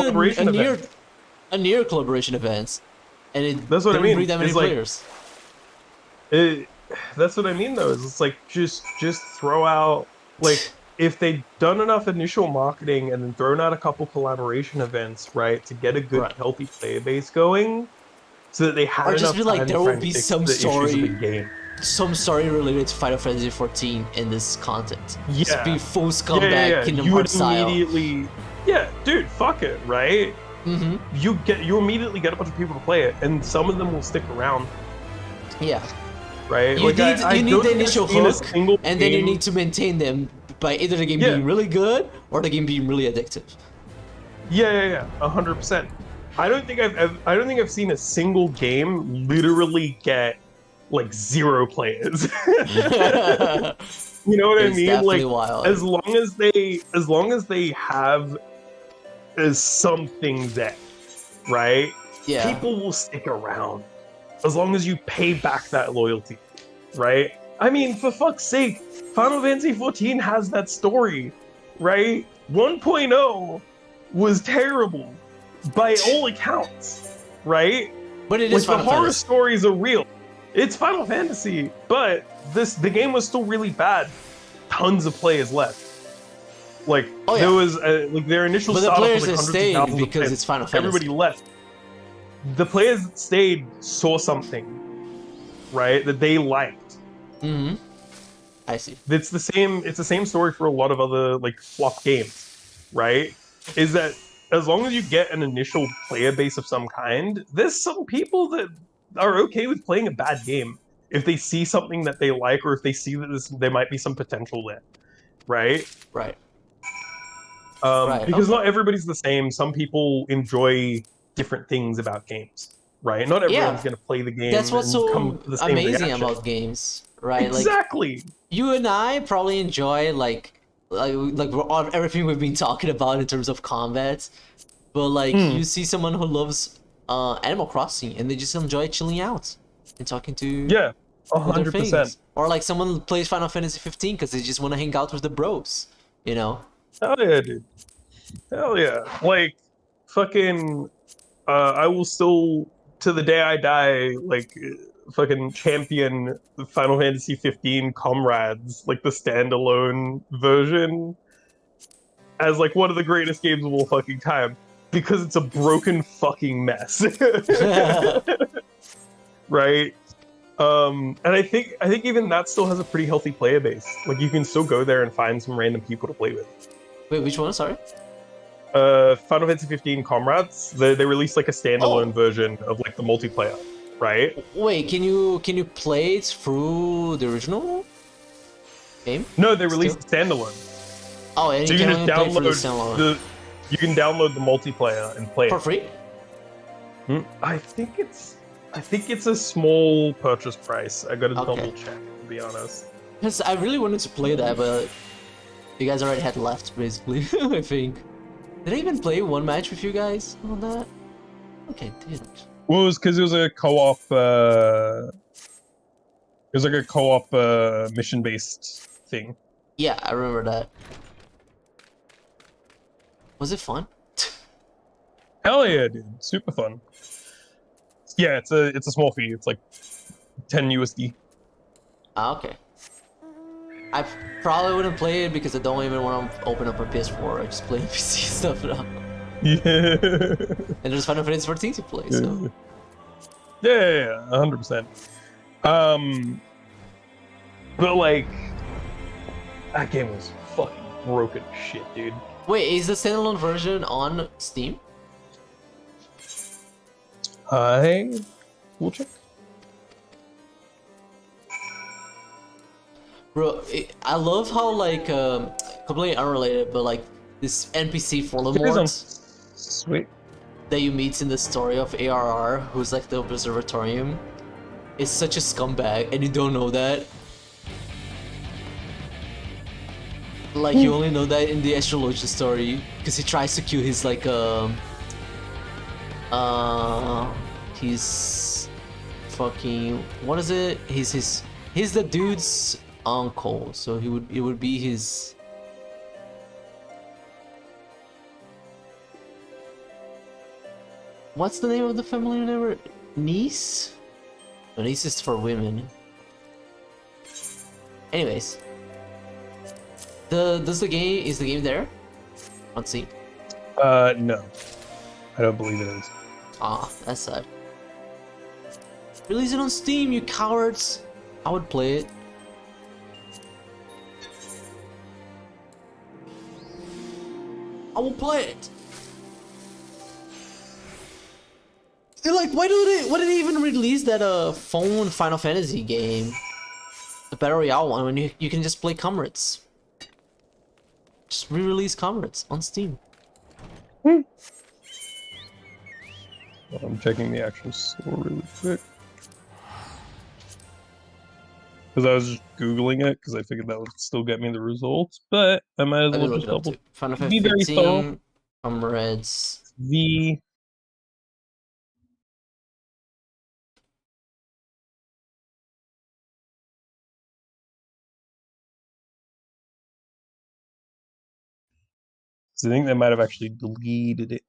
a near collaboration events, and it that's what didn't I mean. bring that many players. That's what I mean though. Is it's like just throw out like. If they'd done enough initial marketing and then thrown out a couple collaboration events, right, to get a good, healthy player base going, so that they had enough just be like, time there to will be some story, game. some story related to Final Fantasy XIV in this content. Yeah, just be full scumbag Kingdom Hearts style. Yeah, dude, fuck it, right? Mm-hmm. You immediately get a bunch of people to play it, and some of them will stick around. Yeah. Right. You need the initial hook, and then you need to maintain them by either the game being really good or the game being really addictive. Yeah, 100%. I don't think I've seen a single game literally get like 0 players. You know what I mean? Like wild. as long as they have something there, right? Yeah. People will stick around as long as you pay back that loyalty, right? I mean, for fuck's sake, Final Fantasy XIV has that story, right? 1.0 was terrible by all accounts, right? But it is like, Final the horror Fantasy. stories are real. It's Final Fantasy, but the game was still really bad. Tons of players left. Like there was like their initial but the startup players was like that hundreds of stayed thousands of because players. it's Final Fantasy. Everybody left. The players that stayed saw something, right? That they liked. Mm-hmm. I see. It's the same story for a lot of other like flop games, right? Is that as long as you get an initial player base of some kind, there's some people that are okay with playing a bad game if they see something that they like or if they see that there might be some potential there, right? Right. Because not everybody's the same. Some people enjoy different things about games, right? Not everyone's going to play the game. That's what's so come to the same amazing reaction. about games, right? Exactly. Like, you and I probably enjoy like everything we've been talking about in terms of combat, but like you see someone who loves Animal Crossing and they just enjoy chilling out and talking to 100%. Or like someone who plays Final Fantasy 15 because they just want to hang out with the bros, you know? Hell yeah, dude. Hell yeah. Like, fucking, I will still, to the day I die, like, fucking champion Final Fantasy 15 Comrades, like the standalone version, as like one of the greatest games of all fucking time. Because it's a broken fucking mess. Right? And I think even that still has a pretty healthy player base. Like, you can still go there and find some random people to play with. Wait, which one? Sorry? Final Fantasy 15 Comrades. They released like a standalone version of like the multiplayer, right? Wait, can you play it through the original game? No, they released a standalone. Oh, and so you can can just only play for the standalone. You can download the multiplayer and play for it free. I think it's I think it's a small purchase price. I gotta Okay. double check, to be honest. Because I really wanted to play that, but you guys already had left, basically, I think. Did I even play one match with you guys on that? Okay, I did. Well, it was because it was a co-op. It was like a co-op mission-based thing. Yeah, I remember that. Was it fun? Hell yeah, dude! Super fun. Yeah, it's a small fee. It's like 10 USD. Ah, okay. I probably wouldn't play it because I don't even want to open up a PS4. I just play PC stuff now. Yeah. And there's Final Fantasy 14 to play, so. Yeah, 100%. But like, that game was fucking broken as shit, dude. Wait, is the standalone version on Steam? We'll check. Bro, I love how, like, completely unrelated, but like, this NPC Voldemort Sweet. that you meet in the story of ARR, who's like the Observatorium, is such a scumbag, and you don't know that. Like, you only know that in the astrology story, because he tries to kill his, like, he's fucking, what is it? He's the dude's uncle, so it would be his. What's the name of the family member? Niece? No, niece is for women. Anyways. Is the game there? Let's see. No. I don't believe it is. Ah, that's sad. Release it on Steam, you cowards! I would play it. I will play it! Like, why did they even release that phone Final Fantasy game? The Battle Royale one, when you can just play Comrades. Just re-release Comrades on Steam. I'm checking the actual store really quick. Because I was just Googling it, because I figured that would still get me the results, but I might as Let me well look just it up double. too. Final Be Fantasy very 15, Comrades. The I think they might have actually deleted it.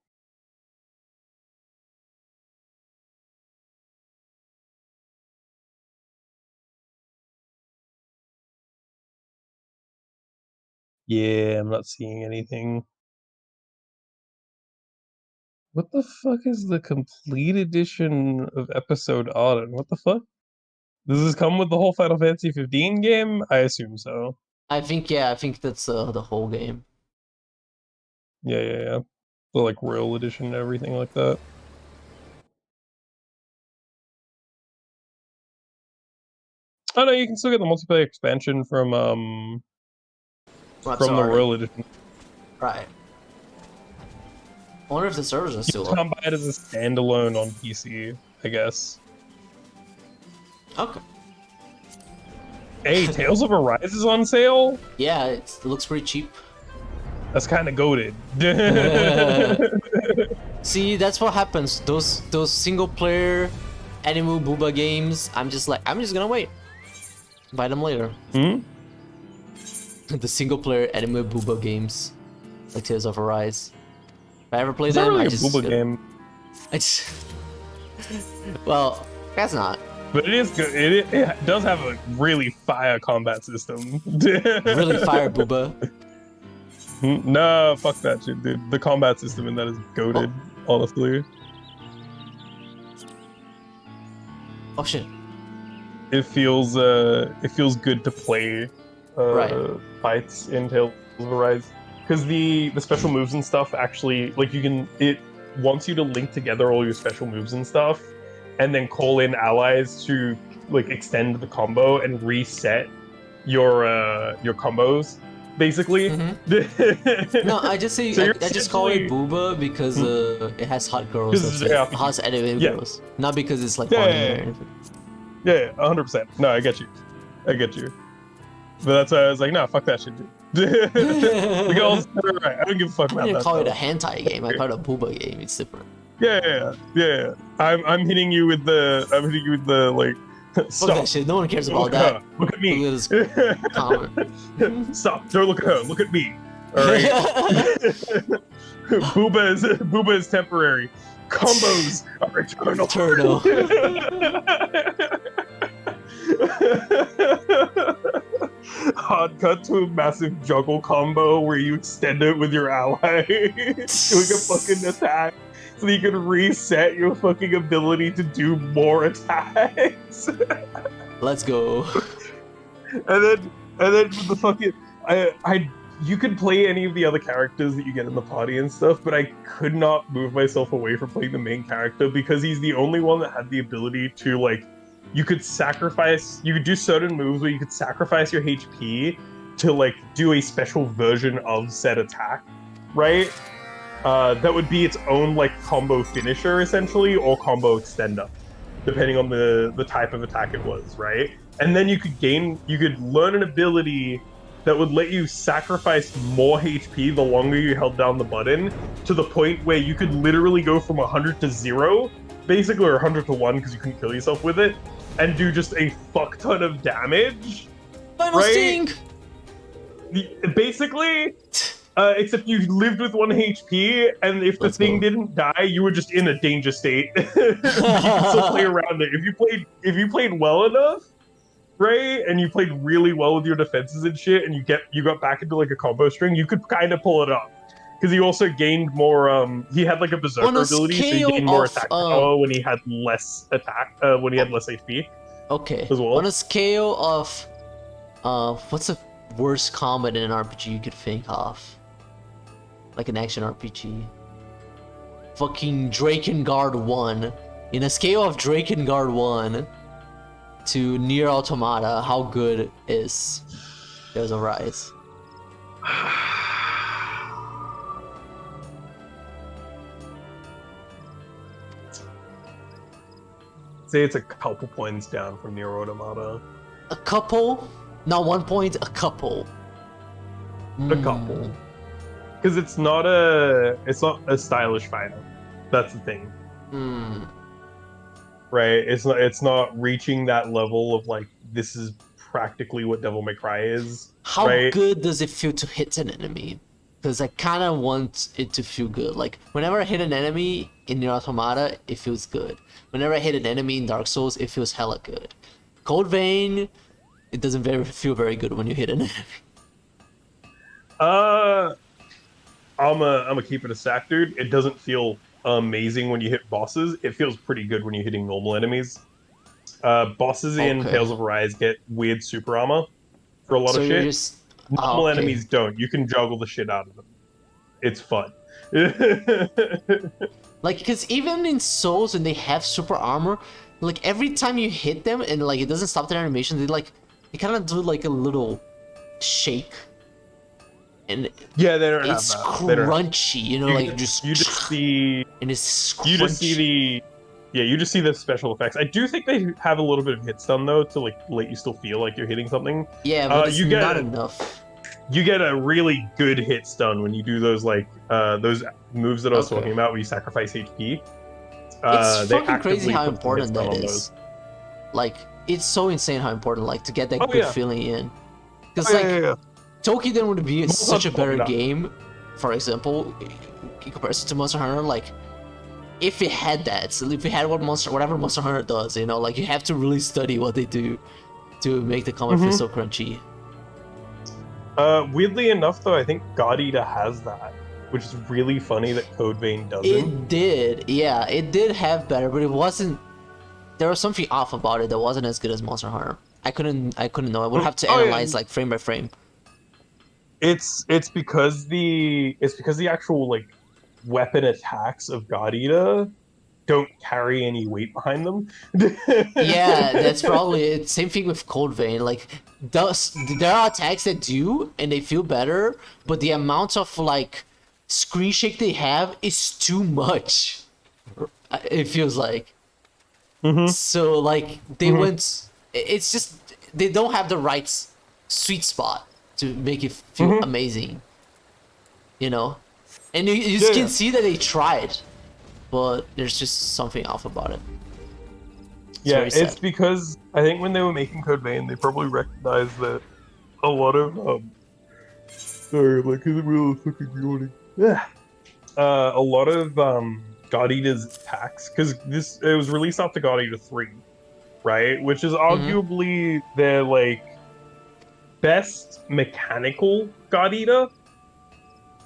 Yeah, I'm not seeing anything. What the fuck is the complete edition of Episode Autumn? What the fuck? Does this come with the whole Final Fantasy 15 game? I assume so. I think that's the whole game. Yeah. The like Royal Edition and everything like that. Oh no, you can still get the multiplayer expansion from the Royal Edition. Right. I wonder if the servers are still You up. can buy it as a standalone on PC, I guess. Okay. Hey, Tales of Arise is on sale? Yeah, it looks pretty cheap. That's kind of goated. See, that's what happens. Those single player Animu Booba games, I'm just gonna wait. Buy them later. Hmm? The single player Animu Booba games, like Tales of Arise. If I ever play It's them, not really I a just Booba game. I just well, that's not. But it is good. It does have a really fire combat system. Really fire Booba. No, fuck that shit, dude. The combat system in that is goated, honestly. Oh shit. It feels good to play fights in Tales of Arise. Because the special moves and stuff actually, like, it wants you to link together all your special moves and stuff, and then call in allies to like extend the combo and reset your combos. basically. No, I just say So I you're just call it essentially- Booba because it has hot girls. 'Cause That's it's it. JRPG. Hot anime Yeah. girls, not because it's like Yeah, funny yeah, or yeah. anything. Yeah, 100%. No, I get you. I get you. But that's why I was like, no, fuck that shit, dude. The girls, right. I don't give a fuck I about didn't that. call it a Though. hentai game. I call it a Booba game. It's different. Yeah. I'm hitting you with the like. Fuck Stop. that shit. No one cares Don't about look that. at her. Look at me. Look at this comment. Stop. Don't look at her. Look at me. All right. Booba is temporary. Combos are eternal. Turtle. Hard cut to a massive juggle combo where you extend it with your ally doing a fucking attack so you can reset your fucking ability to do more attacks. Let's go. and then with the fucking you could play any of the other characters that you get in the party and stuff, but I could not move myself away from playing the main character because he's the only one that had the ability to like you could do certain moves where you could sacrifice your HP to like do a special version of said attack, right? That would be its own like combo finisher essentially, or combo extender, depending on the type of attack it was, right? And then you could learn an ability that would let you sacrifice more HP the longer you held down the button, to the point where you could literally go from 100 to 0, basically, or 100 to 1 because you couldn't kill yourself with it, and do just a fuck ton of damage. Final right? sting. Basically, except you lived with 1 HP, and if the thing didn't die, you were just in a danger state. You could still play around it. If you played well enough, right, and you played really well with your defenses and shit, and you got back into like a combo string, you could kind of pull it up. Because he also gained more. He had like a berserker ability, so he gained more attack power when he had less attack. When he had less HP. Okay. As well. On a scale of, what's the worst combat in an RPG you could think of? Like an action RPG. Fucking Drakengard 1. In a scale of Drakengard 1 to Nier Automata, how good is There's a Rise? Say it's a couple points down from Nier Automata. A couple? Not 1 point, a couple. A couple. Because it's not a stylish fighter. That's the thing. Right? It's not reaching that level of like, this is practically what Devil May Cry is. How right? good does it feel to hit an enemy? Because I kind of want it to feel good. Like, whenever I hit an enemy in Nier Automata, it feels good. Whenever I hit an enemy in Dark Souls, it feels hella good. Cold Vein, it doesn't feel very good when you hit an enemy. I'm a keep it a sack, dude. It doesn't feel amazing when you hit bosses. It feels pretty good when you're hitting normal enemies. Bosses in Tales of Arise get weird super armor for a lot of shit. Normal enemies don't. You can juggle the shit out of them. It's fun. Like, because even in Souls, when they have super armor, like every time you hit them and like it doesn't stop their animation, they kind of do like a little shake. And yeah, they don't it's have that. Crunchy, you know, you like just see, and it's crunchy. You just see the special effects. I do think they have a little bit of hit stun though to like let you still feel like you're hitting something. Yeah, but it's not enough. You get a really good hit stun when you do those like those moves that I was talking about where you sacrifice HP. It's fucking crazy how important that is. Like, it's so insane how important, like, to get that good feeling in. Because Tokiden would be such a better game, for example, in comparison to Monster Hunter, like, if it had that, so if it had whatever Monster Hunter does, you know, like, you have to really study what they do to make the combat feel so crunchy. Weirdly enough, though, I think God Eater has that, which is really funny that Code Vein doesn't. It did, yeah, it did have better, but it wasn't. There was something off about it that wasn't as good as Monster Hunter. I couldn't know. I would have to analyze like frame by frame. It's because the actual like weapon attacks of God Eater don't carry any weight behind them. Yeah, that's probably it. Same thing with Cold Vein. Like, there are attacks that do, and they feel better, but the amount of like screen shake they have is too much. It feels like. So like they went. It's just they don't have the right sweet spot to make it feel amazing. You know, and you just can see that they tried, but there's just something off about it. Yeah, it's because I think when they were making Code Vein, they probably recognized that a lot of sorry, I'm like in the middle of fucking yawning. Yeah, a lot of God Eater's attacks, because it was released after God Eater 3, right? Which is arguably their like best mechanical God Eater.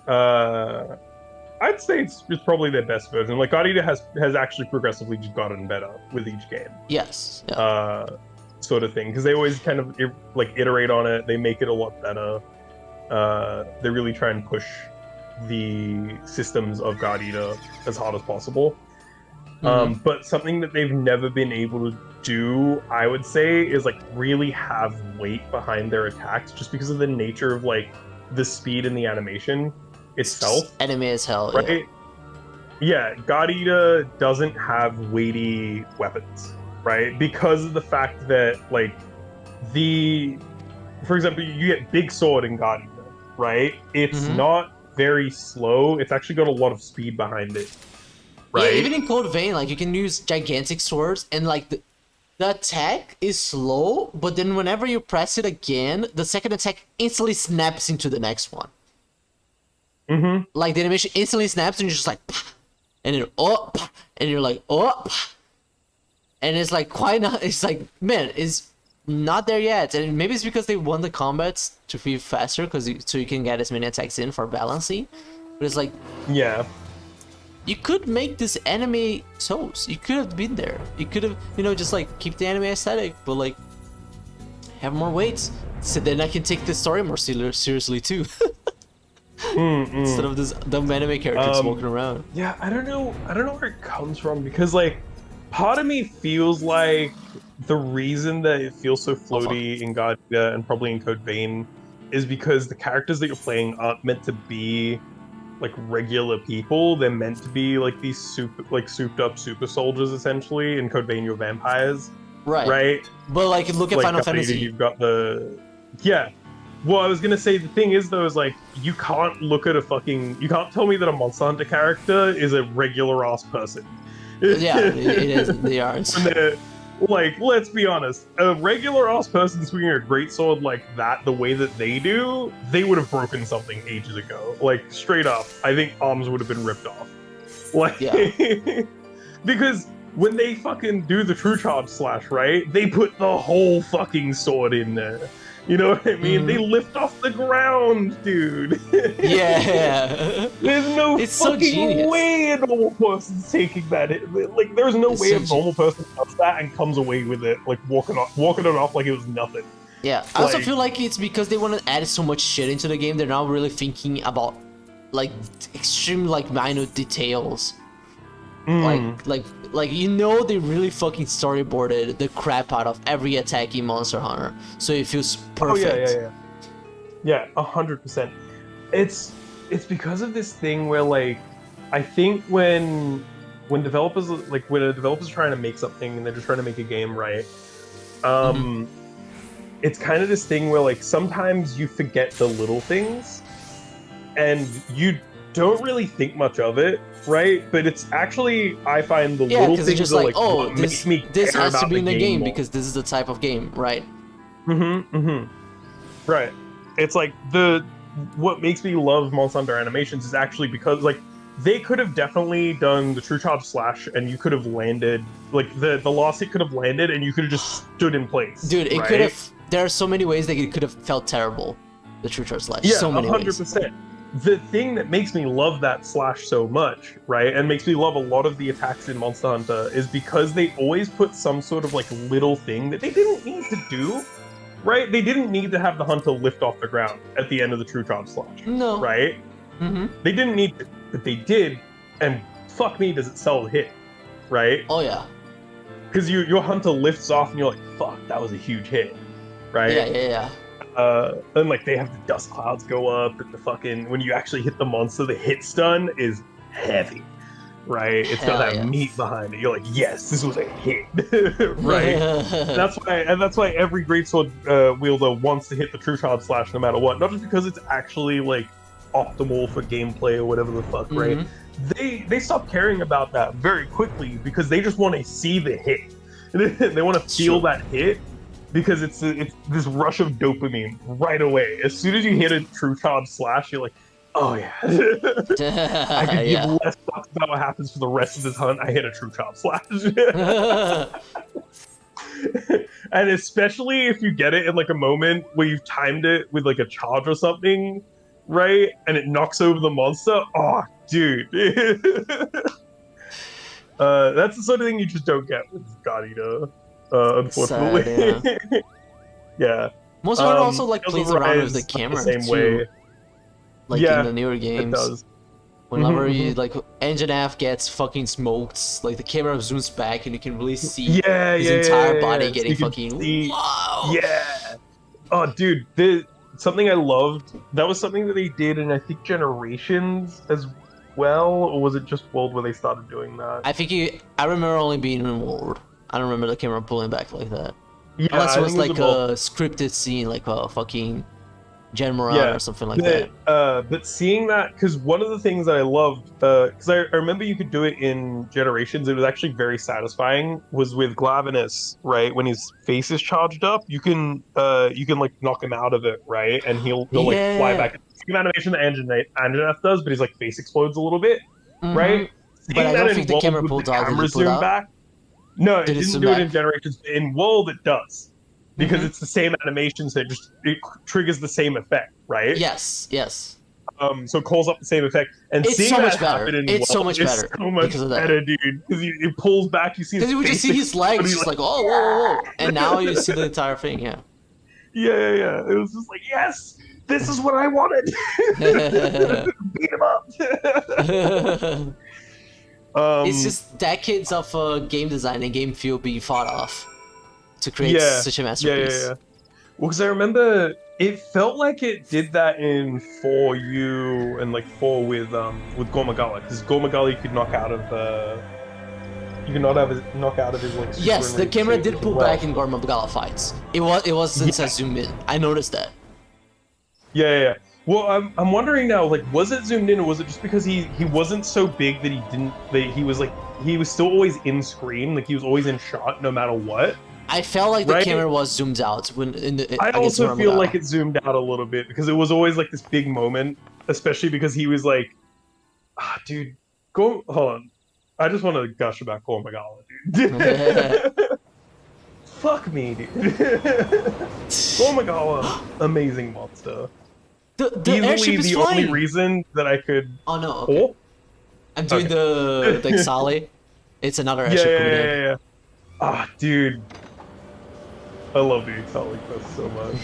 I'd say it's probably their best version. Like God Eater has actually progressively just gotten better with each game. Yes. Yeah. Sort of thing, because they always kind of like iterate on it. They make it a lot better. They really try and push the systems of God Eater as hard as possible. But something that they've never been able to do, I would say, is like really have weight behind their attacks, just because of the nature of like the speed and the animation itself. Anime as hell, right? Yeah, God Eater doesn't have weighty weapons, right? Because of the fact that, like, for example, you get Big Sword in God Eater, right? It's not very slow. It's actually got a lot of speed behind it, right? Yeah, even in Cold Vein, like, you can use gigantic swords, and, like, the attack is slow, but then whenever you press it again, the second attack instantly snaps into the next one. Like, the animation instantly snaps, and you're just like, and then and you're like, and it's like quite not. It's like, man, it's not there yet, and maybe it's because they want the combats to feel faster, so you can get as many attacks in for balancing. But it's like, yeah, you could make this anime Souls. You could have been there. You could have, just like keep the anime aesthetic, but like have more weights, so then I can take the story more seriously too. Instead of this dumb anime characters walking around. Yeah, I don't know where it comes from, because like part of me feels like the reason that it feels so floaty in God Eater and probably in Code Vein is because the characters that you're playing aren't meant to be like regular people. They're meant to be like these souped up super soldiers, essentially. In Code Vein, you're vampires, right? But like, look at Final Fantasy. You've got Well, I was gonna say, the thing is though, is like, you can't tell me that a Monster Hunter character is a regular ass person. Yeah, it is. They are. Like, let's be honest, a regular ass person swinging a greatsword like that, the way that they do, they would have broken something ages ago. Like, straight up, I think arms would have been ripped off. Like, because when they fucking do the True Charge Slash, right, they put the whole fucking sword in there. You know what I mean? They lift off the ground, dude. Yeah. There's no fucking way a normal person's taking that. Like, there's no way a normal person does that and comes away with it, like walking it off like it was nothing. Yeah, I also feel like it's because they want to add so much shit into the game. They're not really thinking about like extreme like minor details. Like they really fucking storyboarded the crap out of every attack in Monster Hunter, so it feels perfect. Yeah, 100%. It's because of this thing where, like, I think when developers, like, when a developer's trying to make something and they're just trying to make a game, right? It's kind of this thing where, like, sometimes you forget the little things and you don't really think much of it, right? But it's actually, I find the little things just are like, what this make me this care has to about be in the game more. because this is the type of game, right? Right. It's like what makes me love Monster Hunter Animations is actually because, like, they could have definitely done the True Charge Slash and you could have landed, like, the last hit could have landed and you could have just stood in place. Dude, it could have, there are so many ways that it could have felt terrible, the True Charge Slash. Yeah, so many 100%. ways. The thing that makes me love that slash so much, right, and makes me love a lot of the attacks in Monster Hunter is because they always put some sort of, like, little thing that they didn't need to do, right? They didn't need to have the hunter lift off the ground at the end of the True Charge Slash. No. Right? They didn't need to, but they did, and fuck me, does it sell the hit, right? Oh yeah. Because your hunter lifts off and you're like, fuck, that was a huge hit, right? Yeah. And like they have the dust clouds go up, and the fucking when you actually hit the monster, the hit stun is heavy, right? It's got Hell that yeah. meat behind it. You're like, yes, this was a hit, right? That's why every greatsword wielder wants to hit the true charge slash no matter what. Not just because it's actually like optimal for gameplay or whatever the fuck, right? They stop caring about that very quickly because they just want to see the hit. They want to feel that hit because it's this rush of dopamine right away. As soon as you hit a true charge slash, you're like, oh yeah, I could give less fucks about what happens for the rest of this hunt. I hit a true charge slash. And especially if you get it in like a moment where you've timed it with like a charge or something, right? And it knocks over the monster. Oh, dude. That's the sort of thing you just don't get with God Eater, unfortunately. Sad, yeah. Most of it also like Tales plays of around Arise with the camera the same too. way. Like Yeah, in the newer games. It does. Whenever you like Engine F gets fucking smoked, like the camera zooms back and you can really see his entire body getting So you can fucking see- wow. Yeah. Oh, dude, something I loved. That was something that they did in I think Generations as well, or was it just World where they started doing that? I remember only being in World. I don't remember the camera pulling back like that. Yeah, Unless I it was think like about- a scripted scene, like a fucking Gen Moran or something like that. But seeing that, because one of the things that I loved, because I remember you could do it in Generations, it was actually very satisfying, was with Glavenus, right? When his face is charged up, you can like knock him out of it, right? And he'll like fly back. Same animation that Anjanath does, but his like face explodes a little bit, right? But I don't think the camera pulled out. Did it pull out? Back. No, it Did it didn't zoom do it back? in Generations. In World, it does. Because it's the same animation, so it triggers the same effect, right? Yes. So it calls up the same effect, and It's seeing so that much better. happen in It's so World much is better so much because of that. better, dude. Because it pulls back, you see. Because you would just see his legs, just like, oh, whoa, and now you see the entire thing, yeah. Yeah. It was just like, yes, this is what I wanted. Beat him up. It's just decades of game design and game feel being fought off to create such a masterpiece. Yeah. Well, because I remember it felt like it did that in 4U and like 4 with Gormagala, because Gormagala could knock out of his like. super Yes, the enraged camera state did as pull well. back in Gormagala fights. It was since I zoomed in. I noticed that. Yeah. Well, I'm wondering now, like, was it zoomed in, or was it just because he wasn't so big that he was still always in screen, like he was always in shot no matter what. I felt like the camera was zoomed out when I also feel like it zoomed out a little bit because it was always like this big moment, especially because he was like, dude, hold on. I just want to gush about Gormagala, dude. Fuck me, dude. Gormagala, amazing monster. The Easily airship is the flying. only reason that I could. Oh no. Okay. Oh? I'm doing the Xali. It's another airship coming in. Yeah. Dude. I love the Exotic Quest so much.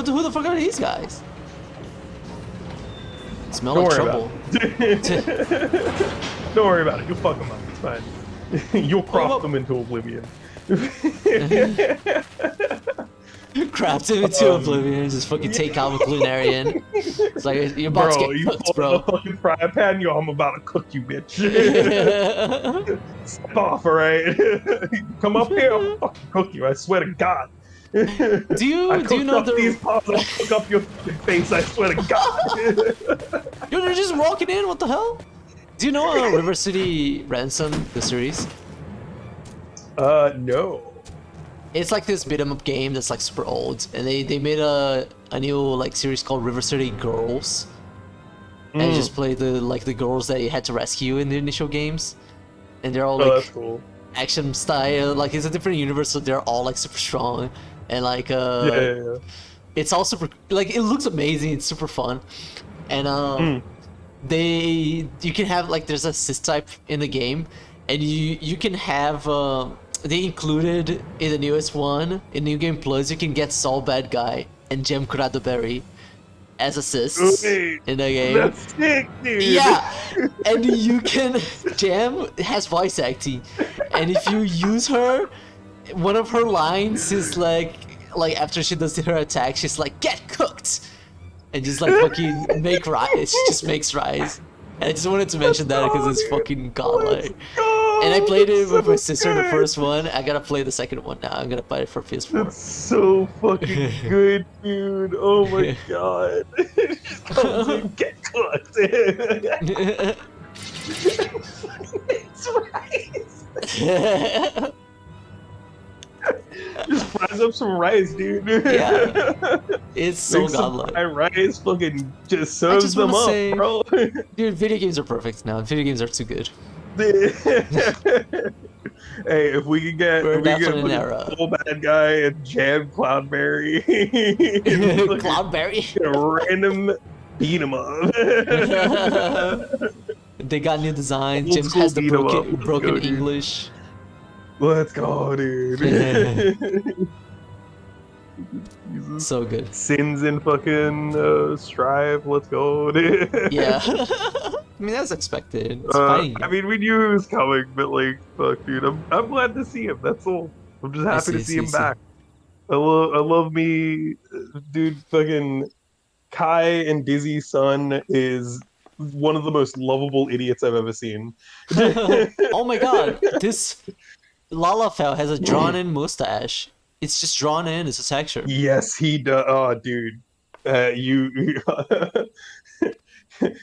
Who the fuck are these guys? Smell Don't like worry trouble. Don't worry about it. You'll fuck them up. It's fine. You'll crop them into oblivion. Crapped him into oblivion, just fucking take out the Lunarian. It's like, you're about to get cooked, bro. You pull the fucking fry pan, yo, I'm about to cook you, bitch. Step off, alright? Come up here, I'll fucking cook you, I swear to God. Do you know these paws, I'll cook up your fucking face, I swear to God. Yo, they're just walking in, what the hell? Do you know River City Ransom, the series? No. It's like this beat 'em up game that's like super old, and they made a new like series called River City Girls, and you just play the girls that you had to rescue in the initial games, and they're all like that's cool. action style. Like it's a different universe, so they're all like super strong, and like Yeah. it's all super like it looks amazing. It's super fun, and you can have like there's a sys type in the game, and you can have they included in the newest one, in New Game Plus, you can get Sol Bad Guy and Gem Cradoberry as assists in the game. That's sick, dude. Yeah, And you can Jam has voice acting, and if you use her, one of her lines is like after she does her attack, she's like, "Get cooked," and just like fucking make rice. She just makes rice. And I just wanted to mention that because it's fucking godlike. And I played it with my sister, the first one. I gotta play the second one now. I'm gonna buy it for PS4. That's so fucking good, dude. Oh my god. Just comes in, get cooked. It's rice. Just fries up some rice, dude. Yeah. It's so Make some godlike. fried rice, fucking just serves them up, bro. Dude, video games are perfect now. Video games are too good. Hey, if we could get a full bad guy and Jam Cloudberry, Cloudberry, random beat 'em up. They got new designs. James has the broken English. Let's go, dude. So good. Sins in fucking Strive. Let's go, dude. Yeah. I mean, that's expected. It's I mean, we knew he was coming, but like, fuck, dude. I'm glad to see him. That's all. I'm just happy to see him back. I love me, dude. Fucking Kai and Dizzy's son is one of the most lovable idiots I've ever seen. Oh my god, this Lalafell has a drawn-in mustache. It's just drawn in. It's a texture. Yes, he does. Oh, dude, you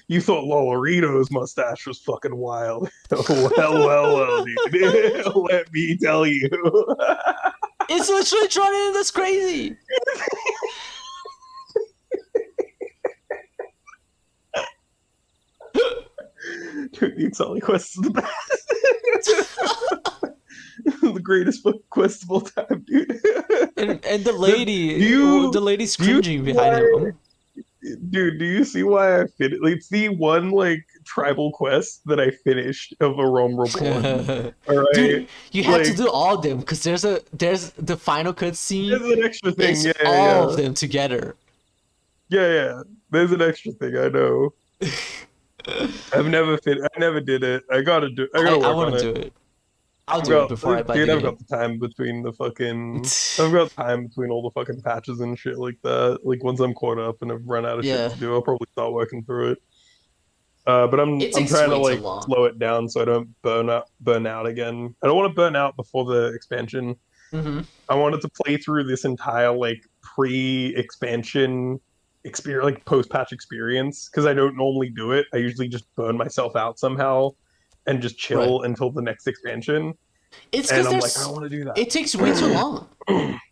you thought Lolorito's mustache was fucking wild. well, dude. Let me tell you. It's literally drawn in. That's crazy. Dude, the Exali quest is the best. The greatest quest of all time, dude. And the lady, the lady's cringing behind him. Dude, do you see why I finished? It's the one like tribal quest that I finished of A Realm Reborn. All right, dude, you have to do all of them because there's the final cutscene. There's an extra thing. It's all of them together. Yeah. There's an extra thing. I know. I never did it. I gotta do. I want to do it. I'll do it before I buy the game. I've got the time between the fucking. I've got time between all the fucking patches and shit like that. Like once I'm caught up and I've run out of shit to do, I'll probably start working through it. But I'm trying to like slow it down so I don't burn out again. I don't want to burn out before the expansion. Mm-hmm. I wanted to play through this entire like pre-expansion experience, like post-patch experience, because I don't normally do it. I usually just burn myself out somehow and just chill until the next expansion. It's because I'm like, I don't want to do that. It takes way too long.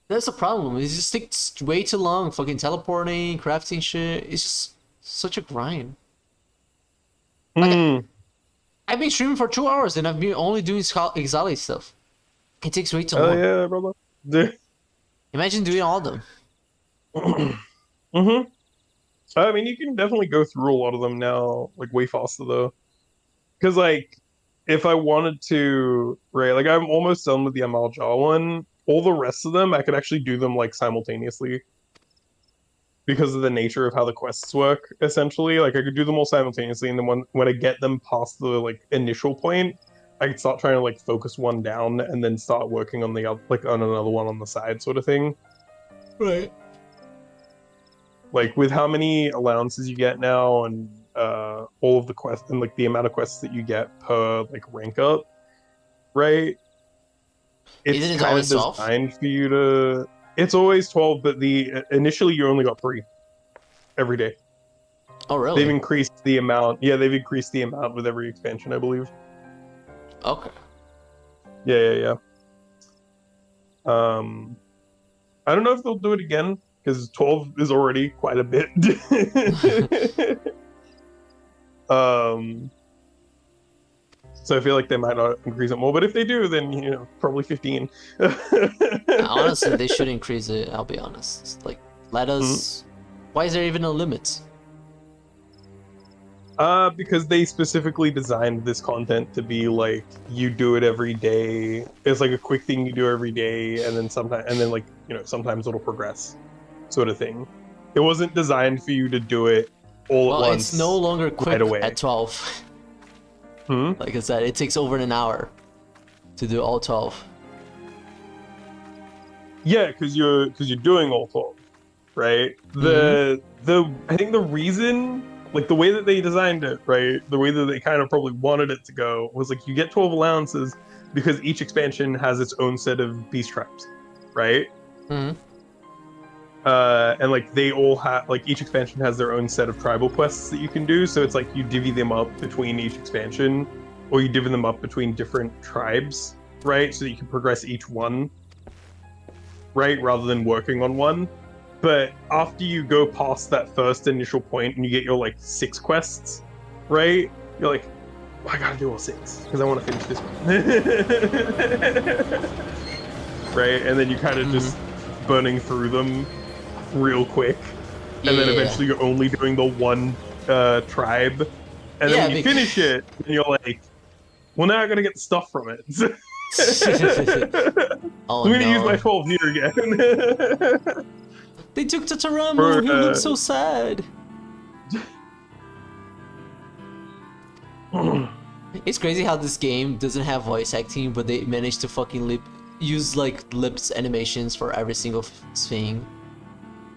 That's the problem. It just takes way too long. Fucking teleporting, crafting shit. It's just such a grind. Like, I've been streaming for 2 hours and I've been only doing Exali stuff. It takes way too long. Oh yeah, brother. Imagine doing all of them. Mm-hmm. I mean, you can definitely go through a lot of them now, like way faster though. Because like, if I wanted to, right, like I'm almost done with the Amal Jah one. All the rest of them, I could actually do them like simultaneously. Because of the nature of how the quests work, essentially. Like I could do them all simultaneously, and then when I get them past the like initial point, I could start trying to like focus one down and then start working on the other, like on another one on the side, sort of thing. Right. Like with how many allowances you get now, and all of the quests, and like the amount of quests that you get per like rank up, right? It's kind of designed for you to. It's always 12, but initially you only got 3 every day. Oh, really? They've increased the amount. Yeah, they've increased the amount with every expansion, I believe. Okay. Yeah. I don't know if they'll do it again, because 12 is already quite a bit. So I feel like they might not increase it more, but if they do, then probably 15. Honestly, they should increase it. I'll be honest. Like, let us. Why is there even a limit? Because they specifically designed this content to be like you do it every day. It's like a quick thing you do every day, and then sometimes it'll progress, sort of thing. It wasn't designed for you to do it all at once. It's no longer quick right away. at 12. Like I said, it takes over an hour to do all 12. Yeah, because you're doing all 12, right? I think the reason, like the way that they designed it, right, the way that they kind of probably wanted it to go was like you get 12 allowances because each expansion has its own set of beast tribes, right? And like they all have, like each expansion has their own set of tribal quests that you can do. So it's like you divvy them up between each expansion, or you divvy them up between different tribes, right? So that you can progress each one, right, rather than working on one. But after you go past that first initial point and you get your like 6 quests, right, you're like, well, I gotta do all 6 because I want to finish this one. Right, and then you kind of just burning through them real quick, and then eventually you're only doing the one tribe, and then when you finish it and you're like, well, now I gotta get the stuff from it. Oh, I'm gonna use my 12 here again. They took Dantereaver. He looks so sad. It's crazy how this game doesn't have voice acting, but they managed to fucking use like lips animations for every single thing.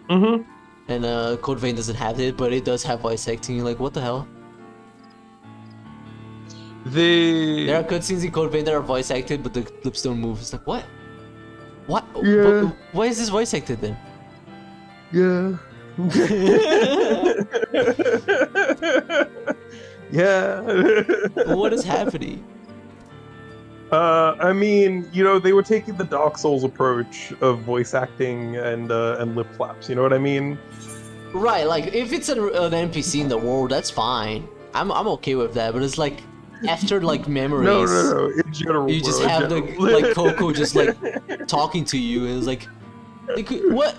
And Code Vein doesn't have it, but it does have voice acting. Like, what the hell? There are cutscenes in Code Vein that are voice acted, but the lips don't move. It's like, what? What? Yeah. Why is this voice acted then? Yeah. Yeah. What is happening? I mean, you know, they were taking the Dark Souls approach of voice acting and lip flaps. You know what I mean? Right. Like, if it's an NPC in the world, that's fine. I'm okay with that. But it's like after like memories. No. In general, you just have like Coco just like talking to you, and it's like what?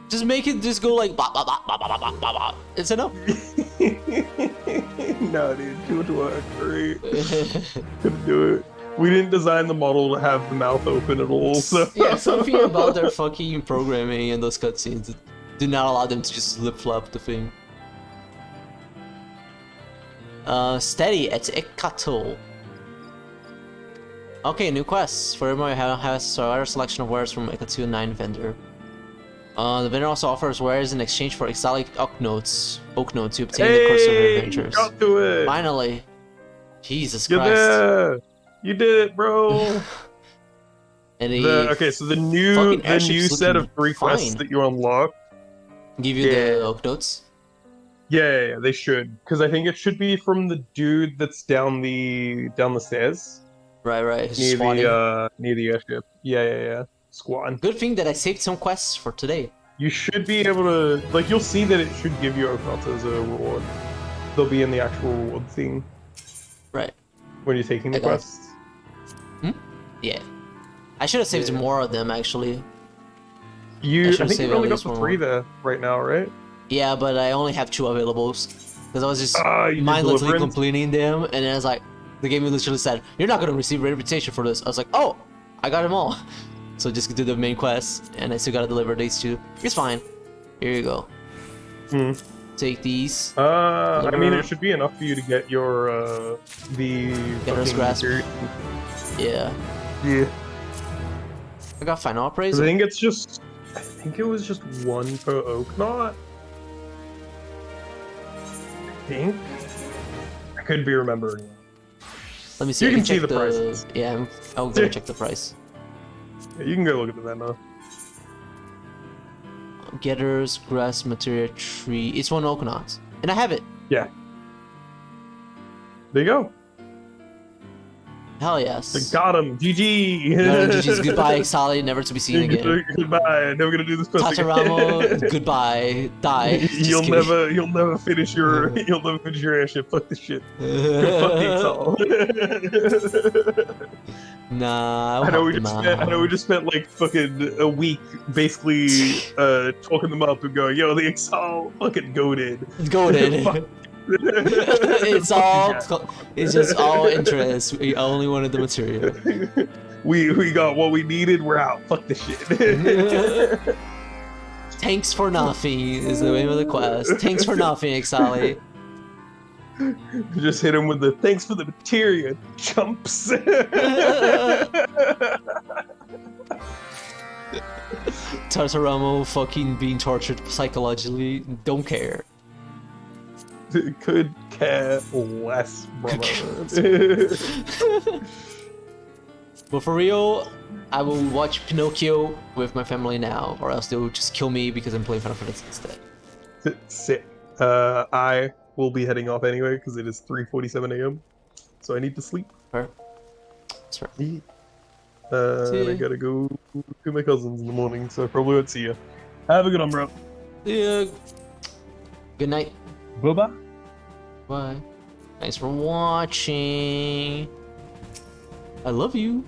Just make it just go like bah, bah, bah, bah, bah, bah, bah, bah. It's enough. No, dude, too much work. Right? Couldn't do it. We didn't design the model to have the mouth open at all. So yeah, something about their fucking programming and those cutscenes did not allow them to just lip flap the thing. Steady at Ekato. Okay, new quests. For everyone who has a wider selection of wares from Ekato 9 vendor. The vendor also offers wares in exchange for exotic oak notes to obtain the course of your adventures. Got to it. Finally. Jesus You're Christ. there. You did it, bro. And okay, so the new set of 3 quests that you unlock give you the oak notes. Yeah, they should, because I think it should be from the dude that's down the stairs. Right. Near the airship. Yeah. Squatting. Good thing that I saved some quests for today. You should be able to, like, you'll see that it should give you oak notes as a reward. They'll be in the actual reward thing. Right. When you're taking the quests. Yeah. I should have saved more of them, actually. I think you only got the 3 there right now, right? Yeah, but I only have 2 available. Because I was just mindlessly completing them, and then I was like, the game literally said, you're not going to receive a reputation for this. I was like, oh, I got them all. So just do the main quest, and I still gotta deliver these 2. It's fine. Here you go. Take these. I mean, it should be enough for you to get your the Getter's Grasp. Yeah. I got final appraisal. I think it was just 1 per oak knot. I think. I could be remembering. Let me see. You can see the prices. Yeah, I'll go check the price. Yeah, you can go look at the vendor. Getter's Grass Materia Tree. It's 1 oak knot. And I have it. Yeah. There you go. Hell yes. I got him. GG. No, GG's goodbye, Exali, never to be seen again. Goodbye. Never gonna do this quest Tataramo, goodbye. Die. You'll never finish your airship. Fuck this shit. Fuck the Exalt. Nah, I know we just spent like fucking a week basically talking them up and going, yo, the Exalt fucking goated. Goated. It's just all interest. We only wanted the material. We got what we needed. We're out. Fuck this shit. Thanks for nothing is the name of the quest. Thanks for nothing, Exali. Just hit him with the thanks for the materia, chumps. Tartaramo fucking being tortured psychologically. Don't care. Could care less, brother. But for real, I will watch Pinocchio with my family now, or else they'll just kill me because I'm playing Final Fantasy instead. Sick. I will be heading off anyway because it is 3:47 a.m. So I need to sleep. Fair. That's fair. And I gotta go to my cousins in the morning, so I probably won't see you. Have a good one, bro. Yeah. Good night. Bye-bye. Bye. Thanks for watching. I love you.